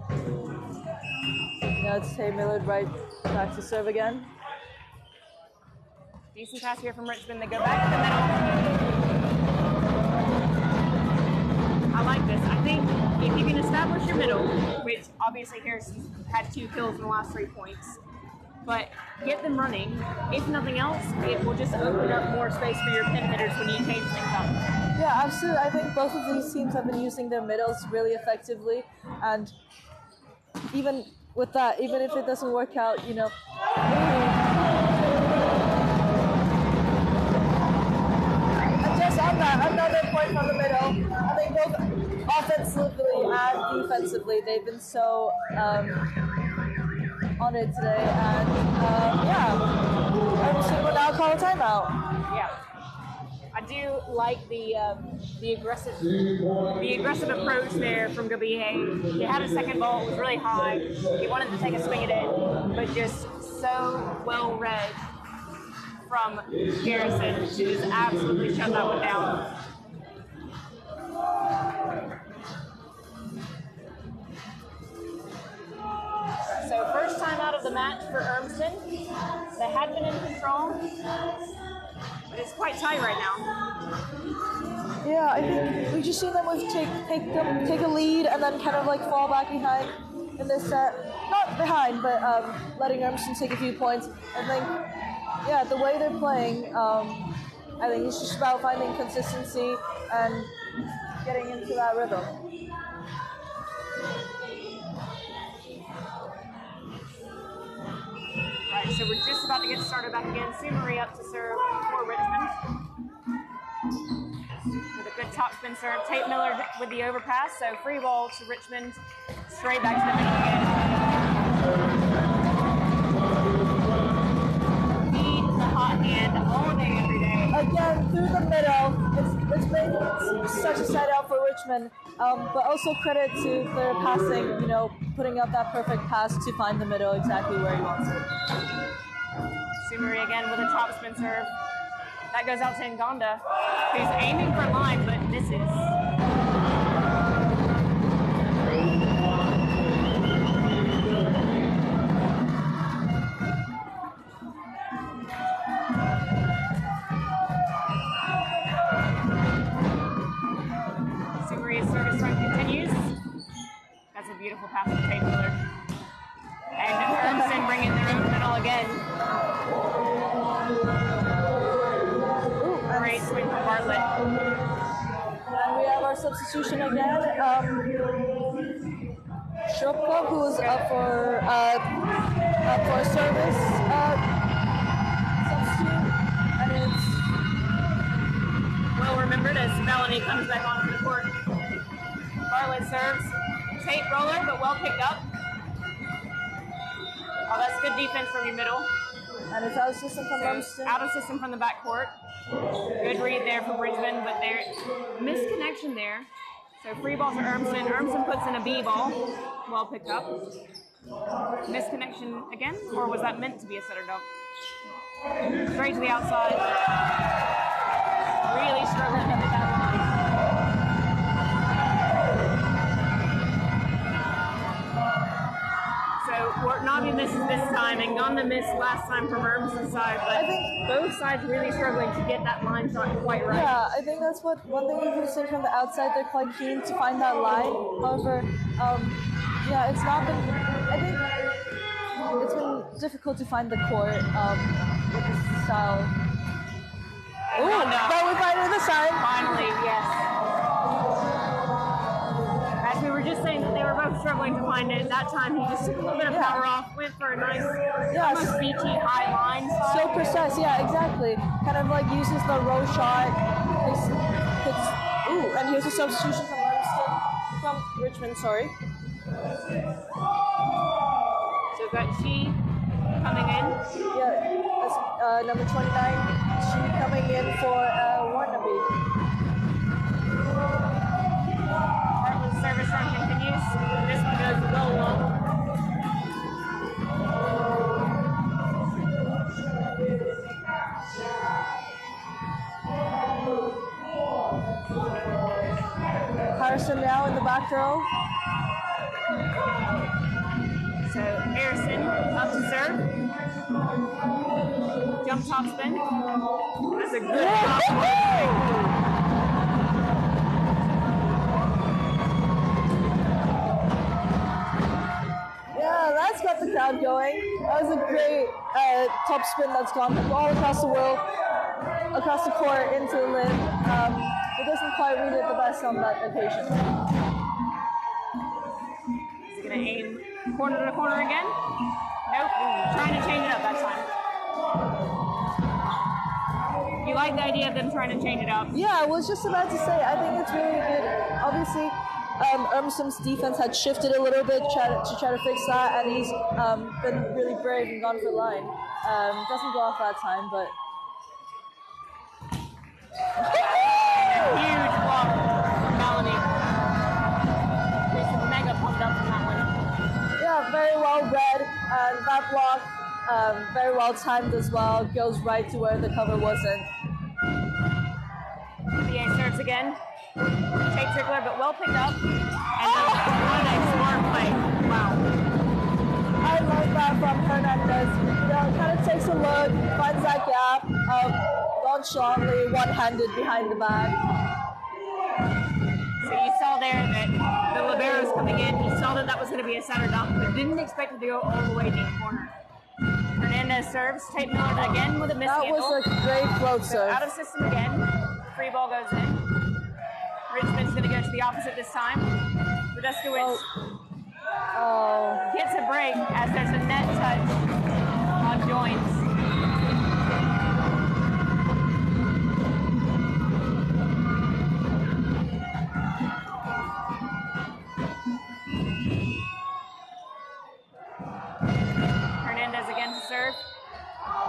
Now it's Tay Millard right back to serve again. Decent pass here from Richmond. They go back to the middle. I like this. I think if you can establish your middle, which obviously Harrison's had 2 kills in the last 3 points, but get them running. If nothing else, it will just open up more space for your pin hitters when you change things up. Yeah, absolutely. I think both of these teams have been using their middles really effectively, and even with that, even if it doesn't work out, you know. And just on that, another point from the middle. I think both offensively and defensively, they've been so on it today, and Urmston will now call a timeout. Yeah. I do like the aggressive approach there from Gabihe. He had a second ball, it was really high. He wanted to take a swing at it, but just so well read from Harrison to just absolutely shut that one down. So first time out of the match for Urmston. They had been in control, but it's quite tight right now. Yeah, I think we've just seen them with take a lead and then kind of like fall back behind in this set. Not behind, but letting Urmston take a few points. I think, yeah, the way they're playing, I think it's just about finding consistency and getting into that rhythm. Right, so we're just about to get started back again. Sue Marie up to serve for Richmond. With a good top spin serve. Tate Miller with the overpass, so free ball to Richmond. Straight back to the middle again. Need the hot hand all day, every day. Again, through the middle, it's been such a setup for Richmond, but also credit to their passing, you know, putting up that perfect pass to find the middle exactly where he wants it. Sumari again with a top spin serve. That goes out to Ngonda, who's aiming for line but misses. Sumari's service run continues. That's a beautiful pass to Tate Miller. And Urmston bringing their own middle again. Great swing from Bartlett. And we have our substitution again. Shopko, who is up for a service substitute, and it's well remembered as Melanie comes back onto the court. Bartlett serves. Tate roller, but well picked up. Oh, that's good defense from your middle. And it's out of system from Urmston. Out of system from the backcourt. Good read there from Richmond, but there misconnection there. So free ball for Urmston. Urmston puts in a B ball. Well picked up. Misconnection again, or was that meant to be a setter dunk? Straight to the outside. Really struggling to hit that line. So Navi misses this time, and Ngonda missed last time from Urmston's side, but I think both sides really struggling to get that line shot quite right. Yeah, I think that's one thing you can say from the outside. They're quite keen to find that line. However, yeah, it's not been. I think it's been difficult to find the court with this style. Ooh, but we find it this time. Finally, yes. As we were just saying that they were both struggling to find it, that time he just took a little bit of power off, went for a nice, almost BT high line spot. So precise, yeah, exactly. Kind of like uses the row shot. Ooh, and here's a substitution from Richmond, sorry. So we've got Chi coming in. Yeah, that's number 29. She coming in for Warnaby. Bartlett's service run continues. This one goes well long. Harrison now in the back row. Harrison up to serve. Jump top spin. That's a good top. Yeah, that's got the crowd going. That was a great top spin that's gone all across the world, across the court, into the limb. It doesn't quite read it the best on that occasion. Is he going to aim corner to corner again? Nope. Trying to change it up that time. You like the idea of them trying to change it up? Yeah, I was just about to say, I think it's really good. Obviously, Urmston's defense had shifted a little bit to try to fix that, and he's been really brave and gone for the line. Doesn't go off that time, but... Huge block from Melanie. He's mega pumped up from that one. Yeah, very well read. That block, very well timed as well. Goes right to where the cover wasn't. BA serves again. Takes circular, but well picked up. And what a smart play. Wow. I love that from Hernandez. Kind of takes a look, finds that gap, nonchalantly, one-handed behind the back. So you saw there that the libero's coming in. He saw that that was going to be a center dump, but didn't expect it to go all the way deep corner. Hernandez serves. Tate Miller again with a miss handle. That was a great float So serve. out of system again. Free ball goes in. Richmond's going to go to the opposite this time. Radeskowitz gets a break as there's a net touch on joints. Hernandez again to serve.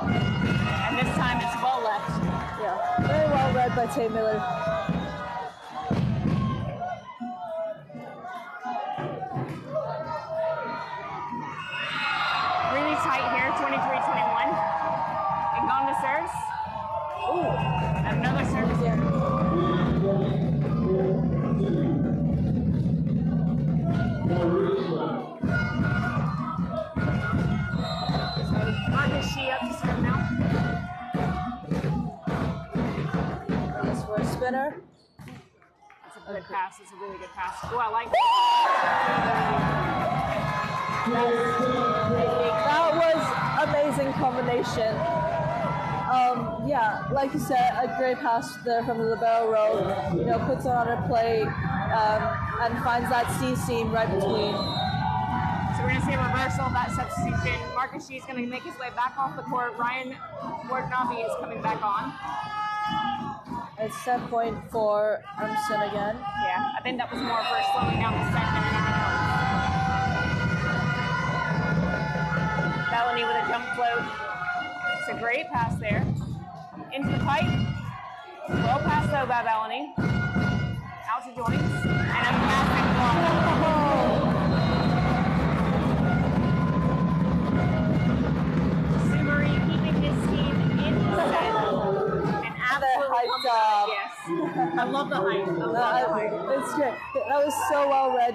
And this time it's well left. Yeah, very well read by Tate Miller. Really tight here, 23-21. Inganda serves. Ooh, Another service here. Marcus Shee up to serve now. that's for a spinner. That's a good pass. It's a really good pass. Oh, I like That was amazing combination. Yeah, like you said, a great pass there from the libero row. Puts it on a plate and finds that C seam right between. So we're going to see a reversal of that substitution. Marcus Shee is going to make his way back off the court. Ryan Wardnabe is coming back on. It's set point for Urmston again. Yeah, I think that was more for slowing down the set than anything else. Melanie with a jump float. It's a great pass there. Into the pipe. Well pass though by Melanie. Out to joints. And a massive block. Sumari keeping his team in the set. And absolutely hyped up. Yes. I love the height. I love the height. It's great. That was so well read,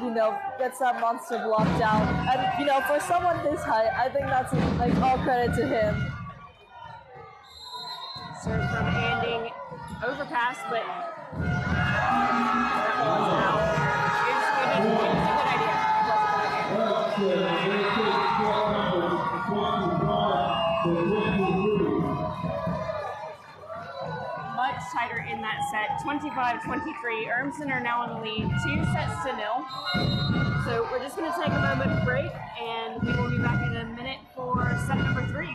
gets that monster block down. And, for someone his height, I think that's all credit to him. Serve from Anding, overpass, but that was out. It was a good idea. Much tighter in that set, 25-23. Urmston are now in the lead, 2-0. So we're just going to take a moment break, and we will be back in a minute for set number 3.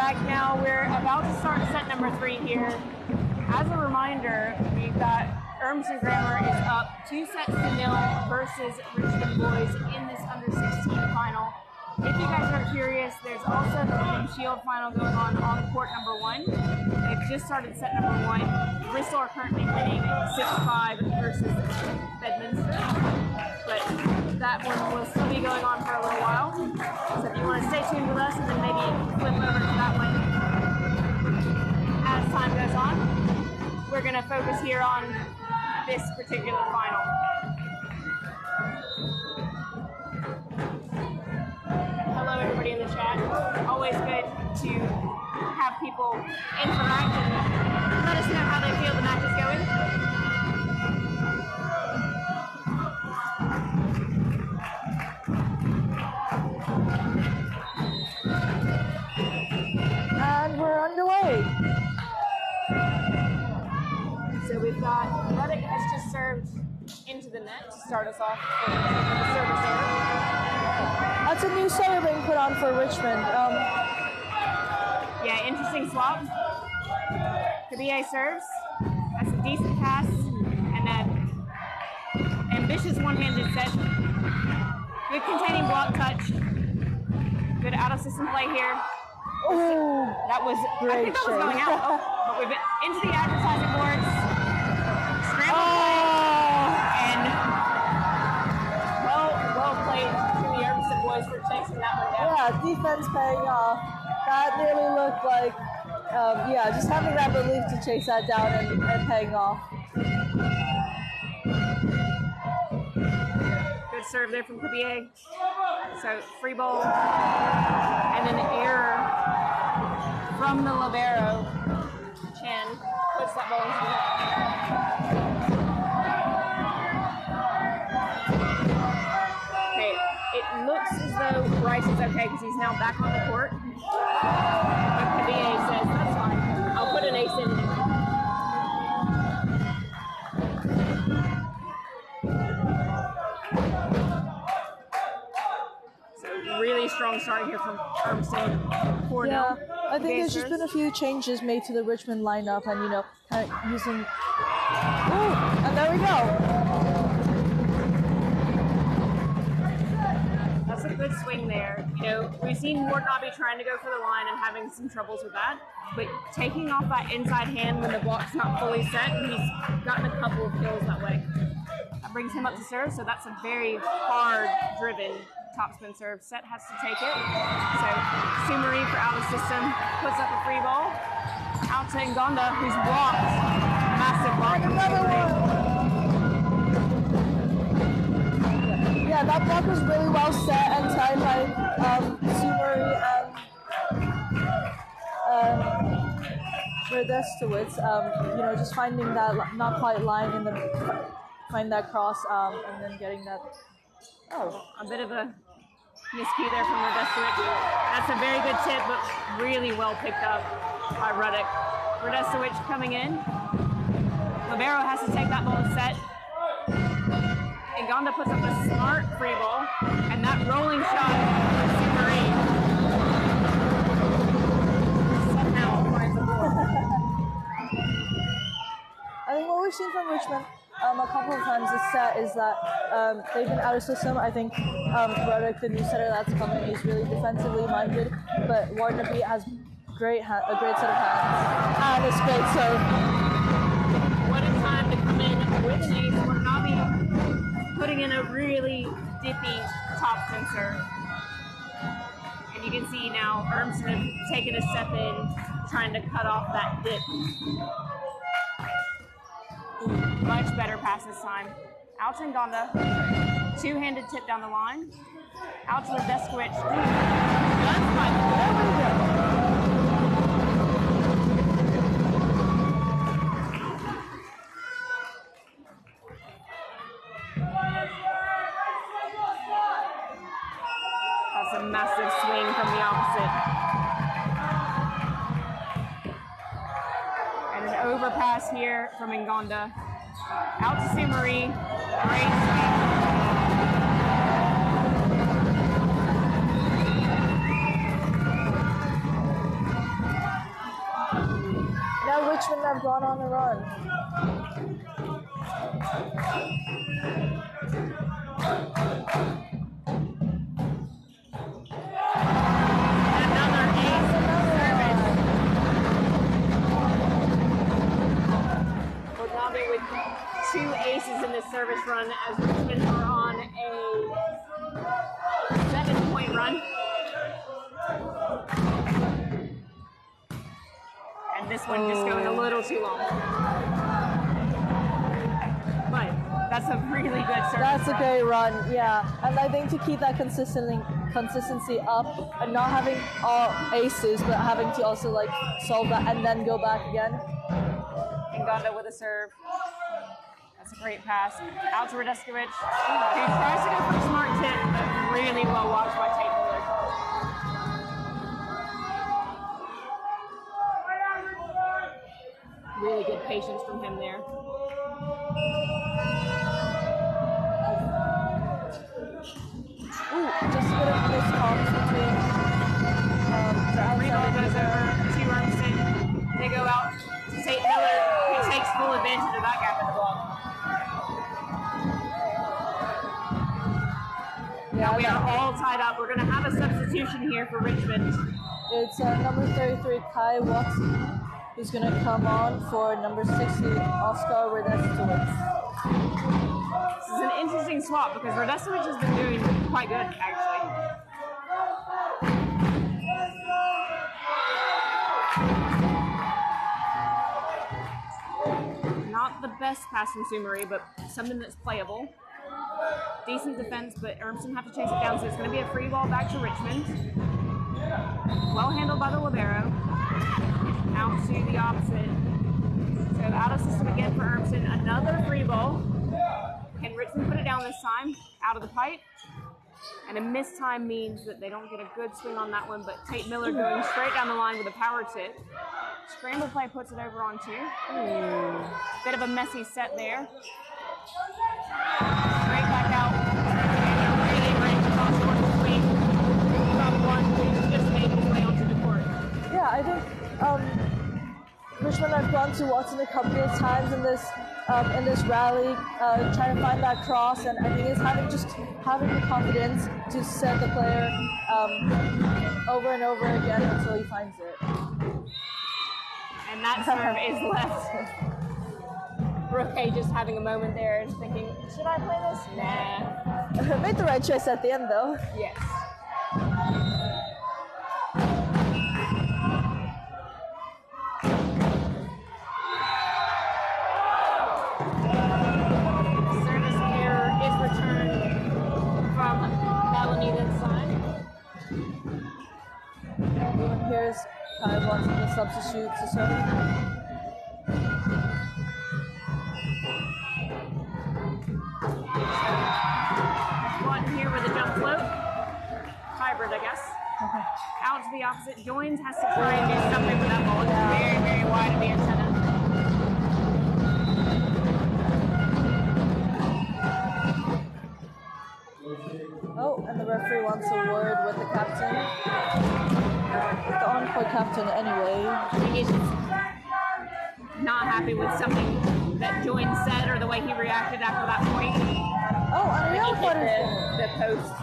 back now. We're about to start set number 3 here. As a reminder, we've got Urmston Grammar is up 2-0 versus Richmond boys in this under-16 final. If you guys are curious, there's also the Women's Shield final going on court number 1. They've just started set number 1. Bristol are currently winning 6-5 versus Bedminster, but that one will still be going on for a little while. So if you want to stay tuned with us and then maybe flip over to that one as time goes on, we're going to focus here on this particular final. Hello everybody in the chat. Always good to have people interact and let us know how they feel the match is going. And we're underway. So we've got Reddick has just served into the net to start us off with the service error. That's a new server being put on for Richmond. Yeah, interesting swap. Kabie serves. That's a decent pass and an ambitious one-handed set. Good containing block touch. Good out-of-system play here. Oh, That was, I think that was shake. going out. Oh, but we've been into the advertising boards. Scramble play. And well played to the Urmston boys for chasing that one down. yeah, defense paying off. That nearly looked like, just having that relief to chase that down and paying off. Good serve there from Kabie. So free ball and an error from the libero. Chen puts that ball into the net. Okay, it looks as though Bryce is okay because he's now back on the court. But Kabie says, that's fine. I'll put an ace in. Really strong start here from Urmston. Yeah, I think there's just been a few changes made to the Richmond lineup, and kind of using. Oh, and there we go. That's a good swing there. We've seen Wartnabe trying to go for the line and having some troubles with that, but taking off that inside hand when the block's not fully set, he's gotten a couple of kills that way. That brings him up to serve, so that's a very hard-driven topspin serve. Set has to take it. So Sumari for out of system puts up a free ball. Out to Ngonda, who's blocked. Massive block. Another one. Yeah, that block was really well set and tied by Sumari and Radestowitz. Just finding that not quite line in the find that cross and then getting that. Oh, a bit of a miscue there from Radestowitz. That's a very good tip, but really well picked up by Ruddick. Radestowitz coming in. Libero has to take that ball set. Ngonda puts up a smart free ball, and that rolling shot for Sumari somehow finds a board. I think what we've seen from Richmond a couple of times this set is that they've been out of system. I think Ruddick, the new setter that's coming, is really defensively minded, but Wartnabe has a great set of hands and it's great serve. What a time to come in with an ace. Wartnabe putting in a really dippy topspin serve. And you can see now Urmston taking a step in, trying to cut off that dip. Much better pass this time. Out to Ngonda. Two-handed tip down the line. Out to Radestowitz. That's fine. There we go. That's a massive swing from the opposite. And an overpass here from Ngonda. Out to Sumari. Great swing. Richmond have gone on a run. Another ace service. Watanabe with 2 aces in this service run as Richmond are on a 7-point run. And this one just going a little too long. But that's a really good service. That's a great run, yeah. And I think to keep that consistency up and not having all aces, but having to also like solve that and then go back again. Nganda with a serve. That's a great pass. Out to Radeskovic, who tries to go for a smart tip, but really well watched by Tate Miller. Really good patience from him there. Ooh, just a bit of miscomms between Free ball goes over to Urmston. They go out to Tate Miller, who takes full advantage of that gap in the block. Now we are all tied up. We're going to have a substitution here for Richmond. It's number 33, Kai Watson, who's going to come on for number 60, Oscar Radestovic. This is an interesting swap because Radestovic has been doing quite good, actually. Not the best pass from Sumari, but something that's playable. Decent defense, but Urmston have to chase it down, so it's going to be a free ball back to Richmond. Well handled by the libero. Out to the opposite. So out of system again for Urmston. Another free ball. Can Richmond put it down this time? Out of the pipe. And a missed time means that they don't get a good swing on that one, but Tate Miller going straight down the line with a power tip. Scramble play puts it over on 2. Bit of a messy set there. Straight back out. And a really great cross-court swing from one who's just made his way onto the court. Yeah, I think Richmond have gone to Watson a couple of times in this rally, trying to find that cross, and I think it's having the confidence to set the player over and over again until he finds it. And that serve is left. Roque just having a moment there and thinking, should I play this? Nah. Made the right choice at the end, though. Yes. Service error is returned from Melanie this side. Everyone here is kind of wanting to substitute to serve. One here with a jump float. Hybrid, I guess. Out to the opposite. Joins has to try and do something with that ball. It's very, very wide of the antenna. Oh, and the referee wants a word with the captain. With the on-court captain, anyway. I think he's just not happy with something that Join said or the way he reacted after that point. Oh, and a yellow He card hit is the post.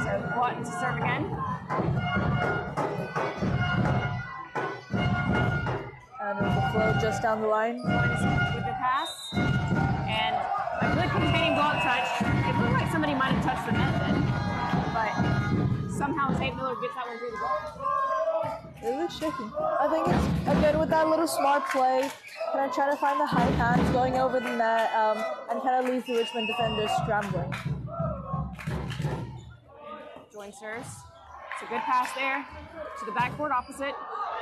So Watton to serve again. and there's a flow just down the line. With the pass. And a good containing block touch. It looked like somebody might have touched the net then. But somehow Tate Miller gets that one through the ball. It looks shaky. I think it's, again, with that little smart play, kind of trying to find the high hands going over the net and kind of leaves the Richmond defenders scrambling. Join serves. It's a good pass there to the backboard opposite.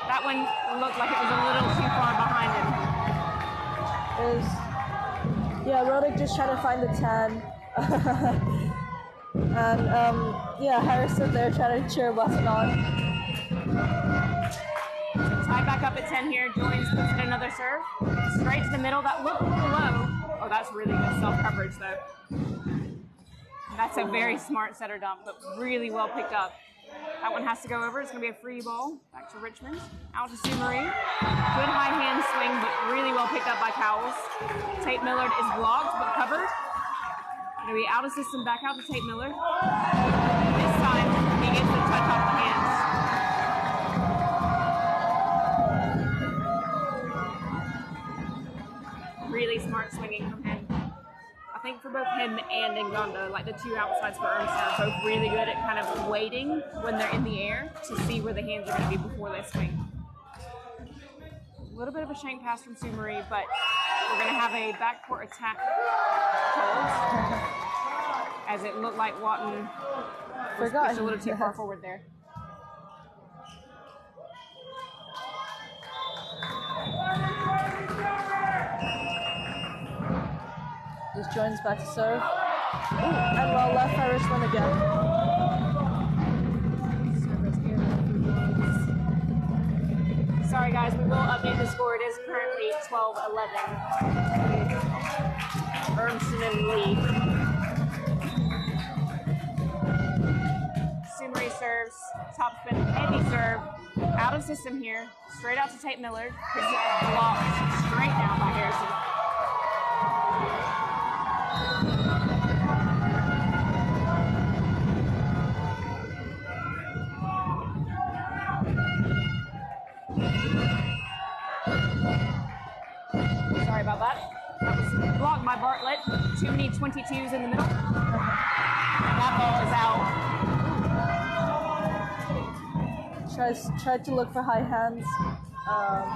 That one looked like it was a little too far behind him. Yeah, Rodick just trying to find the 10. And yeah, Harrison there trying to cheer Watson on. Tie back up up at 10 here. Joins, puts in another serve. Straight to the middle. That looked a little low. Oh, that's really good self-coverage, though. That's a very smart setter dump, but really well picked up. That one has to go over. It's going to be a free ball. Back to Richmond. Out to Sue Marie. Good high hand swing, but really well picked up by Cowles. Tate Millard is blocked, but covered. Going to be out of system, back out to Tate Millard. This time, he gets the touch off the hands. Really smart swinging from him. I think for both him and Ngonda, like the two outsides for Urmston are both really good at kind of waiting when they're in the air to see where the hands are going to be before they swing. A little bit of a shank pass from Sue Marie, but we're going to have a backcourt attack called, as it looked like Watton was pushed a little too far forward there. Just joins back to serve. Ooh, and well left by Richmond again. Sorry guys, we will update the score. It is currently 12-11. Urmston in the lead. Sue Marie serves, top spin, heavy serve, out of system here, straight out to Tate Millard. This is blocked straight down by Harrison. Sorry about that. That was blocked by Bartlett. Too many 22s in the middle. And that ball is out. Tried to look for high hands, but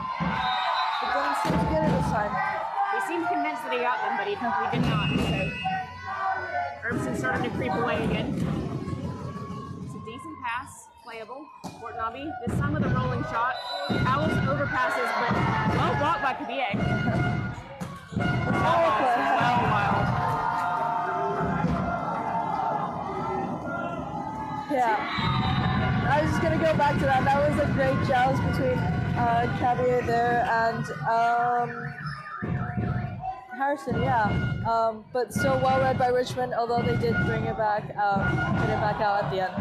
didn't seem to get it this time. He seemed convinced that he got them, but he did not. So Urmston started to creep away again. It's a decent pass, playable. Portnaby, this time with a rolling shot. Alice overpasses, but well blocked by Kabier. That ball is well wild. Yeah. I was just going to go back to that. That was a great joust between Kabier there and Harrison, yeah. But still well read by Richmond, although they did bring it back, get it back out at the end.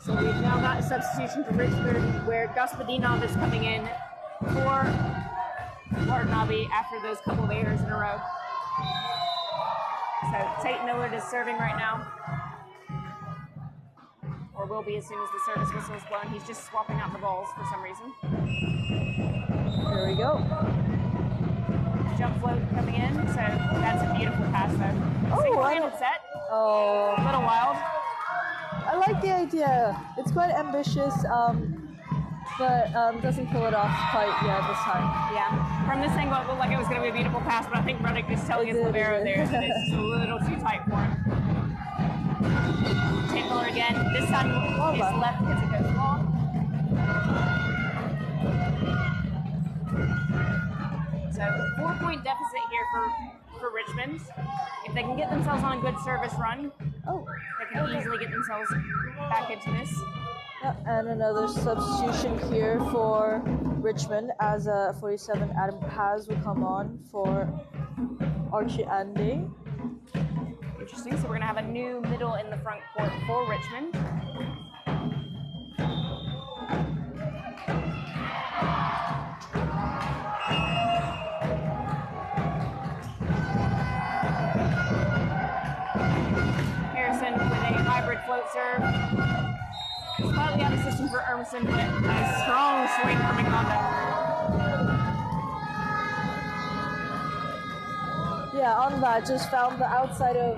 So we've now got a substitution for Richmond where Gospodinov is coming in for Portnaby after those couple of errors in a row. So Tate Millard is serving right now. Or will be as soon as the service whistle is blown. He's just swapping out the balls for some reason. Here we go. Jump float coming in, so that's a beautiful pass though. Single-handed set. Oh. A little wild. I like the idea. It's quite ambitious, but doesn't pull it off quite yet this time. Yeah. From this angle, it looked like it was going to be a beautiful pass, but I think Ruddick is telling his libero there that it's just a little too tight for him. Tate Millard again. This time his left because it goes long. So 4-point deficit here for Richmond. If they can get themselves on a good service run, they can easily get themselves back into this. And another substitution here for Richmond as 47 Adam Paz will come on for Archie Andy. Interesting. So we're going to have a new middle in the front court for Richmond. Harrison with a hybrid float serve. Slightly out of system for Urmston, but a strong swing from Ngonda. Yeah, on that, just found the outside of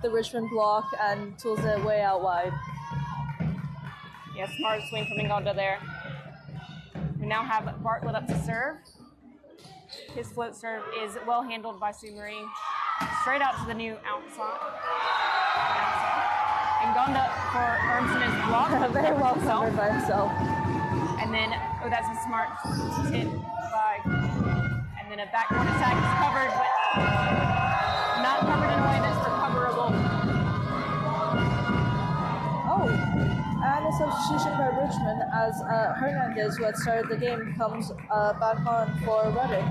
the Richmond block and tools it way out wide. Yeah, smart swing from Ngonda there. We now have Bartlett up to serve. His float serve is well handled by Sue Marie. Straight out to the new outside. Ngonda for Urmston is blocked. Very well covered by himself. And then, oh, that's a smart tip by. And then a backcourt attack is covered, but not covered in a way that's recoverable. Oh, And a substitution by Richmond as Hernandez, who had started the game, comes back on for Reading.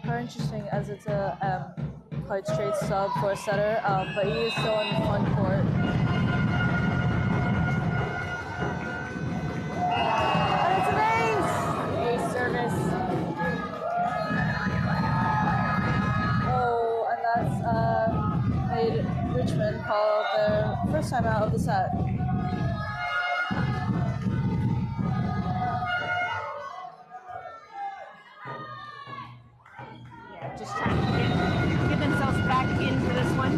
Very interesting as it's a quite straight sub for a setter, but he is still in the front court. And it's an ace! Ace service. Oh, and that's made Richmond call their first time out of the set. Just trying to get themselves back into this one.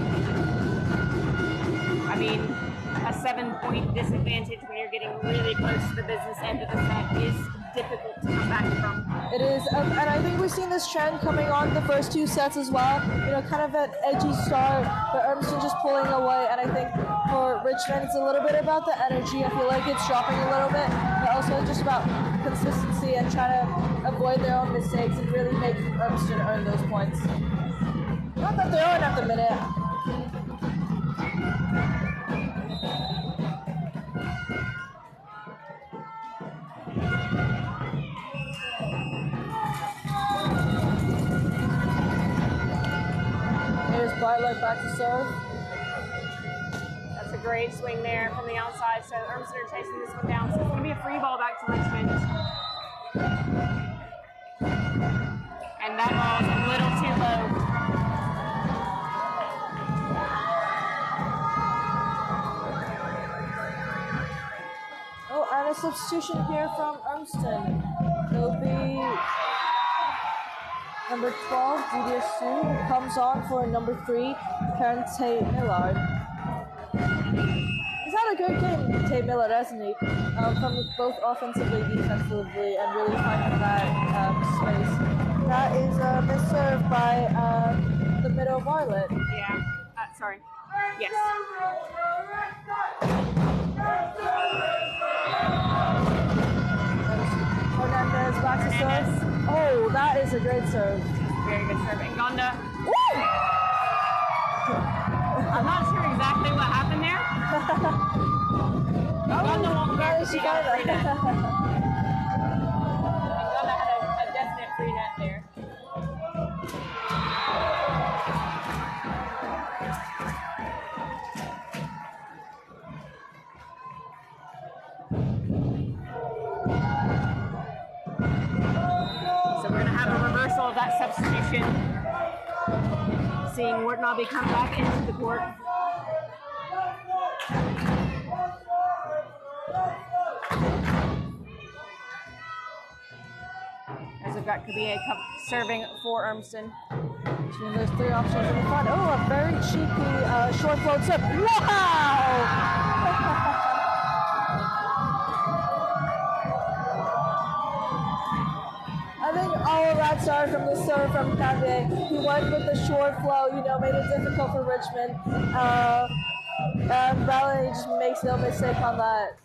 I mean, a 7-point disadvantage when you're getting really close to the business end of the set is difficult to come back from. It is, and I think we've seen this trend coming on the first two sets as well. You know, kind of an edgy start, but Urmston just pulling away. And I think for Richmond, it's a little bit about the energy. I feel like it's dropping a little bit, but also just about consistency and trying to avoid their own mistakes and really make Urmston earn those points. Not that they earn at the minute. Here's Bartlett back to serve. That's a great swing there from the outside. So Urmston are chasing this one down. So it's going to be a free ball back to Richmond. And that ball's a little too low. Oh, and a substitution here from Urmston. It'll be number 12, Julia Sue, who comes on for number 3, Karen Tate Millard. He's had a great game, Tate Millard, hasn't he? From both offensively, defensively, and really finding that space. That is misserved by the middle Bartlett. Yeah. Sorry. Yes. Hernandez back to serve. Oh, that is a great serve. Very good serve. And Gonda. I'm not sure exactly what happened there. Gonda won't get She the got free it. net. Gonda had a definite free net there. Of that substitution, seeing Wartnobby come back into the court. As we've got Kabie serving for Urmston. Between those three options in the front. Oh, a very cheeky short float serve. Wow! I think all of that started from the serve from Kabie. He went with the short flow, you know, made it difficult for Richmond. And Valley just makes no mistake on that.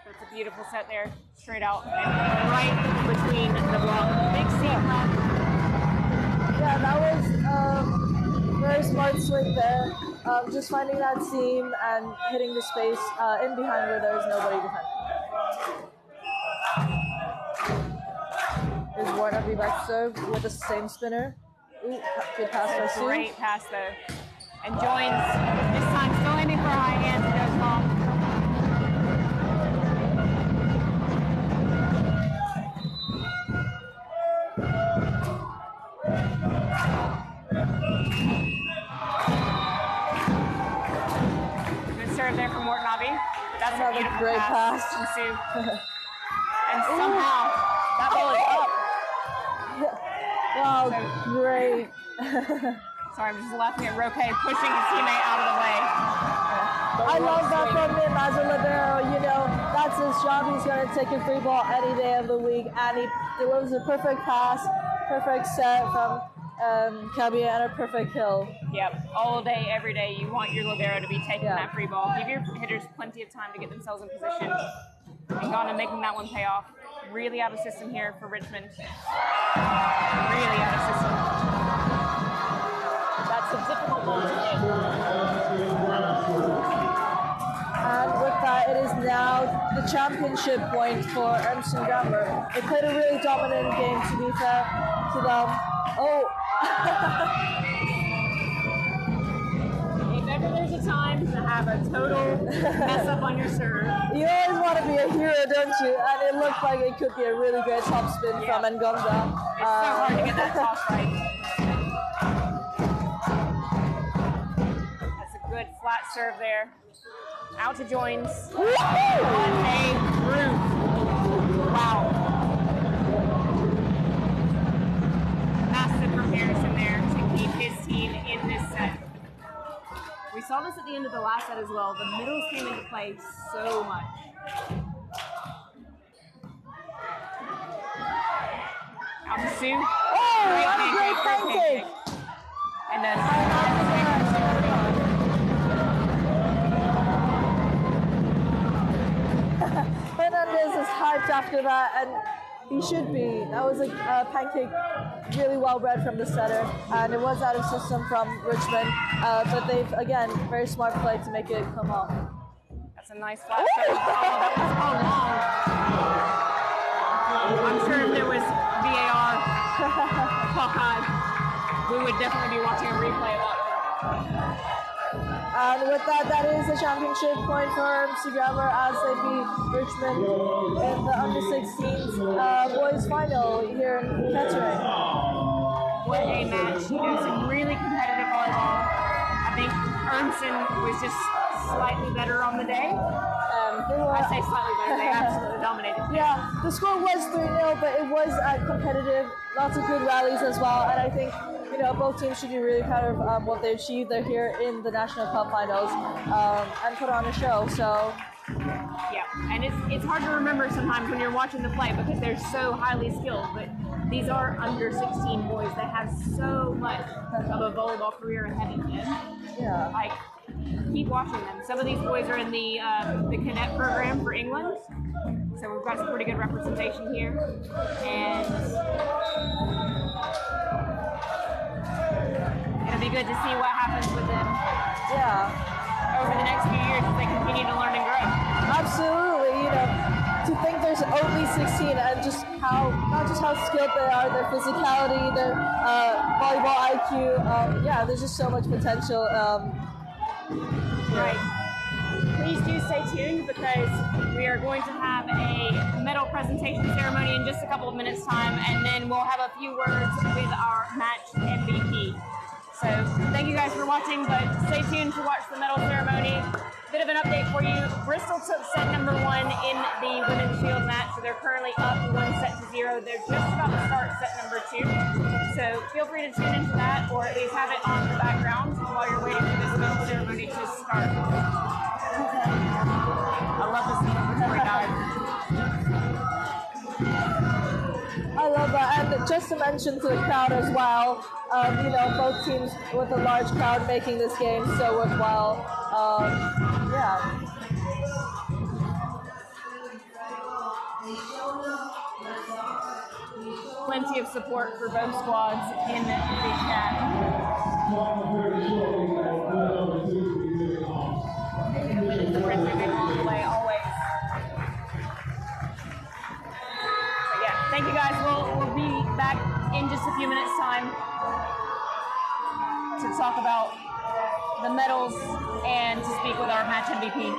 That's a beautiful set there, straight out and right between the block. Big seam left. Yeah, that was very smart swing there. Just finding that seam and hitting the space in behind where there's nobody defending. Is Wartnobby back to serve with the same spinner. Ooh, good pass by Sue. Great pass though. And joins, this time still aiming for high hands and goes long. Good serve there from Wartnobby. That's Another a beautiful great pass from Sue. And somehow that ball is up. Wow, great. Sorry, I'm just laughing at Roque pushing his teammate out of the way. I love that from him as a libero. You know, that's his job. He's going to take a free ball any day of the week, and he delivers a perfect pass, perfect set from Kabie, and a perfect kill. Yep, all day, every day, you want your libero to be taking Yeah. that free ball. Give your hitters plenty of time to get themselves in position. And gone and making that one pay off. Really out of system here for Richmond. Really out of system. It's a difficult ball to hit. And with that, it is now the championship point for Urmston Grammar. They played a really dominant game, to be fair to them. Oh! If ever there's a time to have a total mess up on your serve. You always want to be a hero, don't you? And it looked like it could be a really great topspin from Ngonda. It's so hard to get that toss right. That's a good flat serve there. Out to joins. What a brute. Wow. Massive from Harrison there to keep his team in this set. We saw this at the end of the last set as well. The middles came into play so much. Out to Sue. Oh, great pancake. And then Fernandez is hyped after that, and he should be. That was a pancake really well read from the setter, and it was out of system from Richmond, but they've, again, very smart play to make it come off. that's a nice flat serve. Oh, that was so long. I'm sure if there was VAR, Hawkeye, we would definitely be watching a replay of that. And with that, that is a championship point for Urmston Grammar as they beat Richmond in the under-16s boys final here in Kettering. What a match. Some really competitive volleyball. I think Urmston was just slightly better on the day. I say slightly better, they absolutely dominated. Yeah, the score was 3-0, but it was competitive. Lots of good rallies as well, and I think both teams should be really proud of what they achieved. They're here in the National Cup finals and put on a show. So yeah, and it's hard to remember sometimes when you're watching the play because they're so highly skilled, but these are under 16 boys that have so much of a volleyball career ahead of them. yeah. Like, keep watching them. Some of these boys are in the cadet program for England, so we've got some pretty good representation here. And it'll be good to see what happens with them over the next few years as they continue to learn and grow. Absolutely, to think there's only 16 and just not just how skilled they are, their physicality, their volleyball IQ, there's just so much potential. Right. Please do stay tuned because we are going to have a medal presentation ceremony in just a couple of minutes' time, and then we'll have a few words with our match MVP. So thank you guys for watching, but stay tuned to watch the medal ceremony. Bit of an update for you. Bristol took set number 1 in the women's field match, so they're currently up 1-0. They're just about to start set number 2. So feel free to tune into that, or at least have it on the background while you're waiting for this medal ceremony to start. I love this number 49. I love that, and just to mention to the crowd as well, both teams with a large crowd making this game so worthwhile. Plenty of support for both squads in the chat. The friends moving along the way, always. So yeah, thank you guys. We'll be back in just a few minutes' time to talk about the medals and to speak with our match MVP.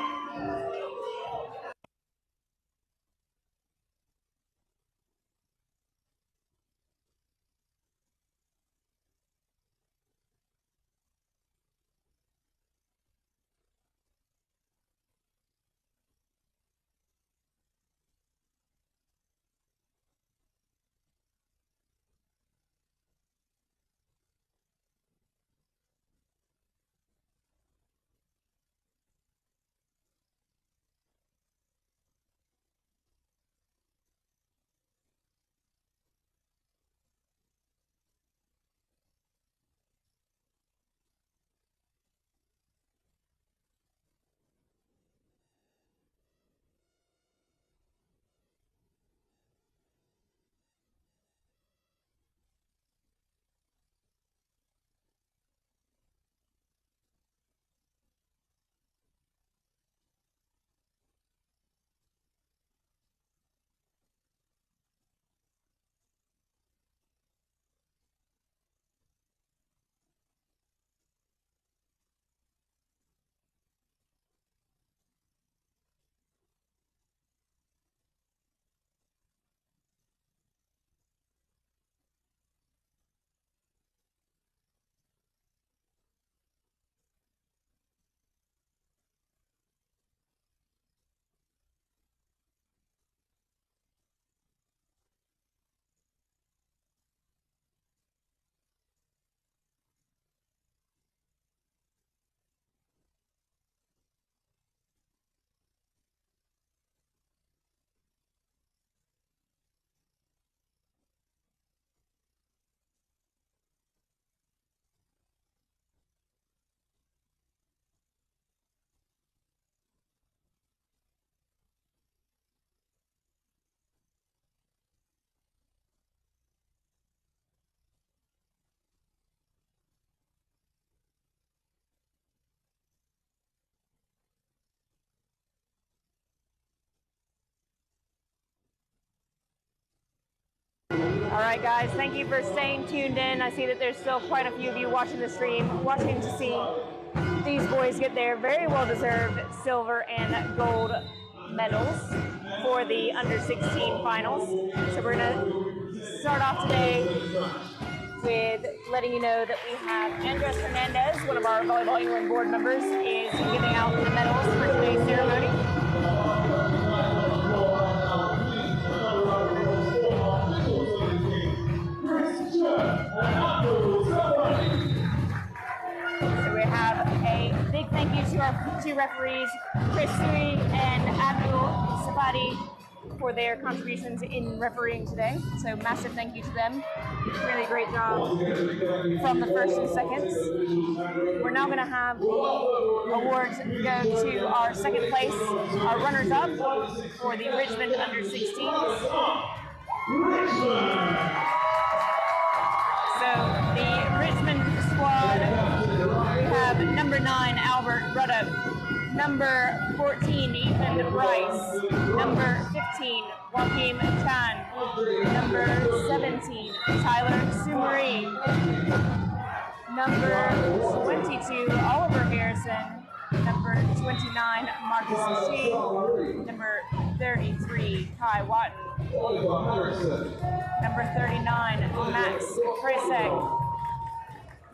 All right, guys, thank you for staying tuned in. I see that there's still quite a few of you watching the stream, watching to see these boys get their very well-deserved silver and gold medals for the under-16 finals. So we're going to start off today with letting you know that we have Andres Hernandez, one of our Volleyball England board members, is giving out the medals for today's ceremony. So we have a big thank you to our two referees, Chris Sui and Abdul Safadi, for their contributions in refereeing today. So massive thank you to them. Really great job from the first and seconds. We're now going to have the awards go to our second place, our runners-up for the Richmond under-16s. So the Richmond squad, we have number 9, Albert Ruddock, number 14, Ethan Bryce, number 15, Joaquim Chan, number 17, Tyler Sumari, number 22, Oliver Harrison, number 29, Marcus Shi, number 33, Kai Watton, number 39, Max Krasek,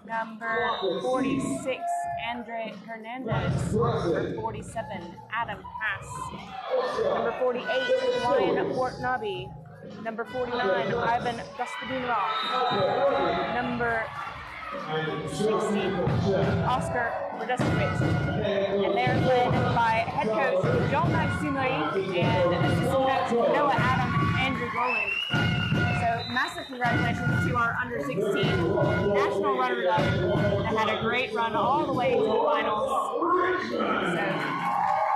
number 46, Andre Hernandez, number 47, Adam Haas, number 48, Ryan Portnaby, number 49, Ivan Gospodinov, number 60, Oscar Radestovich, and they're led by head coach John Maximari and assistant coach Noah Adam and Andrew Golan. So massive congratulations to our under-16 national runners-up that had a great run all the way to the finals. So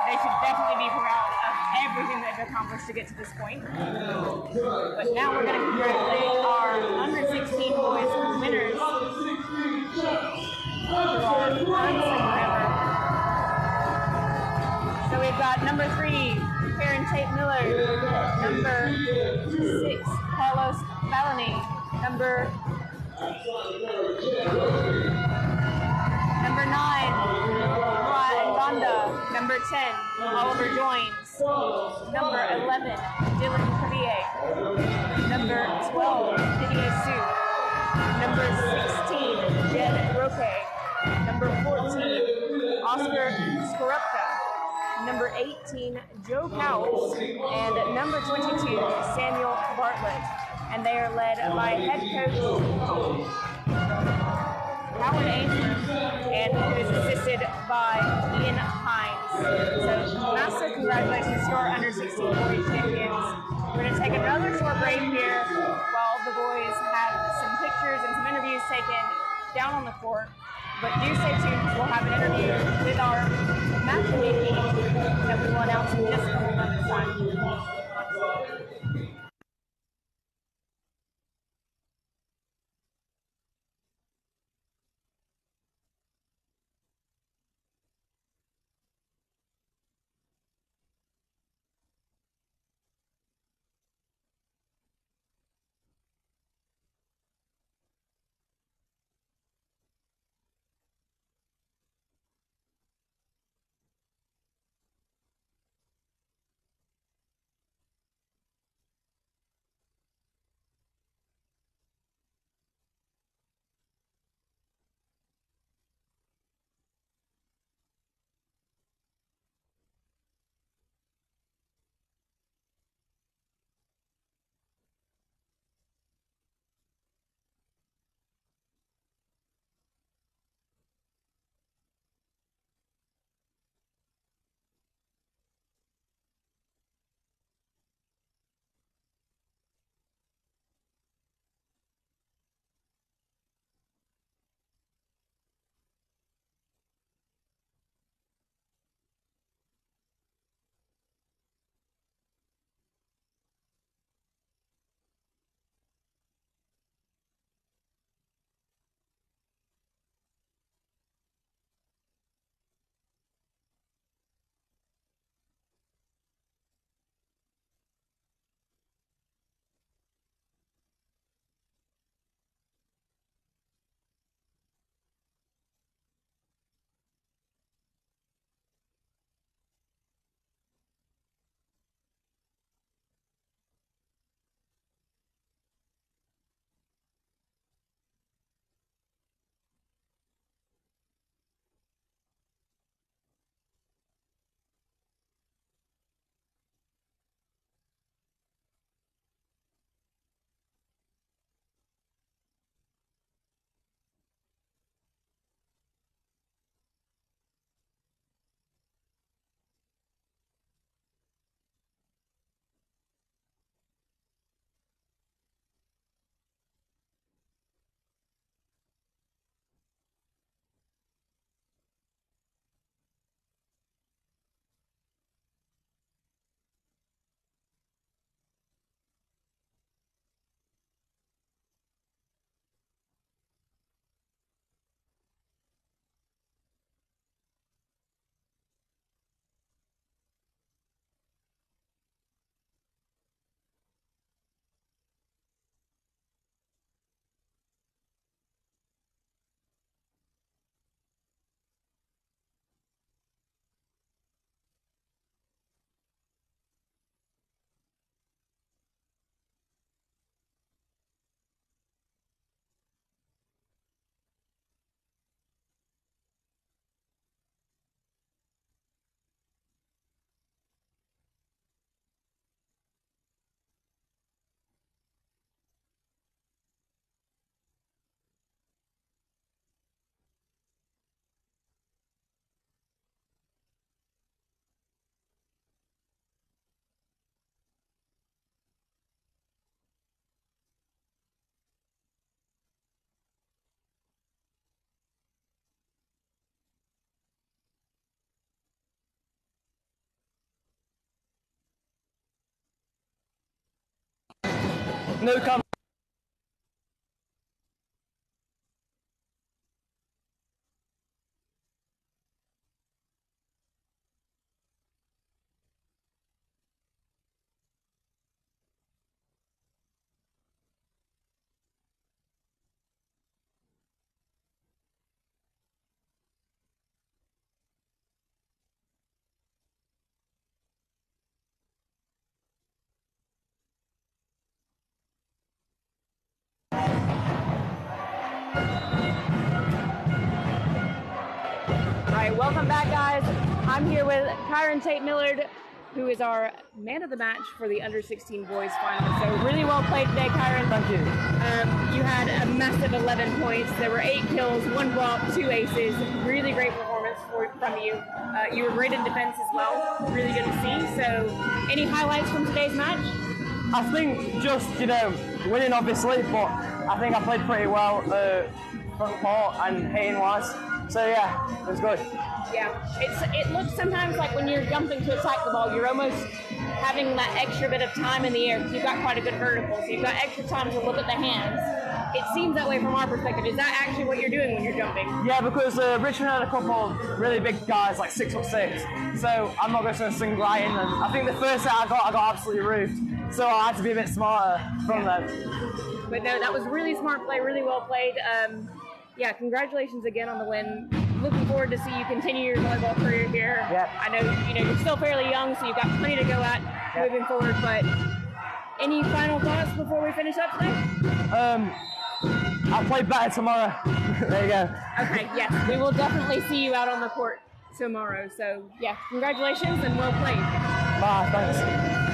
they should definitely be proud of everything they've accomplished to get to this point. But now we're going to congratulate our under-16 boys winners who are unsung forever. So we've got number 3, Karen Tate Miller, number 6, Carlos Ballany, number 9, Noah Nganda, number 10, Oliver Joins, number 11, Dylan Cavie, number 12, Didier Sue, number 16, Jed Roque, number 14, Oscar Skorupka, number 18, Joe Cowles, and number 22, Samuel Bartlett. And they are led by head coach Howard Ainsworth, and who is assisted by Ian Hines. So massive congratulations to our under-16 boys champions. We're going to take another short break here while the boys have some pictures and some interviews taken down on the court. But do stay tuned, because we'll have an interview with our match MVP that we will announce in just a couple minutes' time. No comment. Welcome back, guys. I'm here with Kyron Tate Millard, who is our man of the match for the under-16 boys final. So really well played today, Kyron. Thank you. You had a massive 11 points. There were 8 kills, 1 block, 2 aces. Really great performance from you. You were great in defense as well. Really good to see. So any highlights from today's match? I think just, winning obviously, but I think I played pretty well front court and hitting wise. So yeah, it was good. Yeah, it looks sometimes like when you're jumping to attack the ball, you're almost having that extra bit of time in the air because you've got quite a good vertical, so you've got extra time to look at the hands. It seems that way from our perspective. Is that actually what you're doing when you're jumping? Yeah, because Richmond had a couple of really big guys, like 6'6", so I'm not just going to swing right in them. I think the first set I got absolutely roofed, so I had to be a bit smarter from them. But no, that was really smart play, really well played. Yeah, congratulations again on the win. Looking forward to see you continue your volleyball career here. Yep. I know you're still fairly young, so you've got plenty to go at moving forward. But any final thoughts before we finish up today? I'll play better tomorrow. There you go. Okay, yes, we will definitely see you out on the court tomorrow. So yeah, congratulations and well played. Bye, thanks.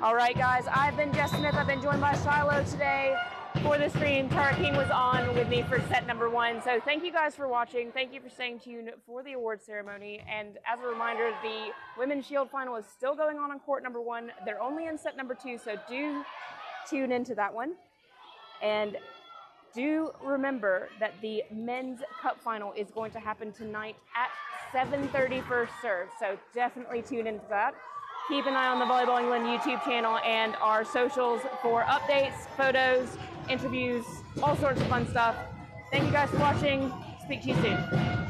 All right, guys, I've been Jess Smith. I've been joined by Shiloh today for the stream. Tara King was on with me for set number 1. So thank you guys for watching. Thank you for staying tuned for the award ceremony. And as a reminder, the Women's Shield final is still going on court number 1. They're only in set number 2, so do tune into that one. And do remember that the Men's Cup final is going to happen tonight at 7:30 first serve. So definitely tune into that. Keep an eye on the Volleyball England YouTube channel and our socials for updates, photos, interviews, all sorts of fun stuff. Thank you guys for watching. Speak to you soon.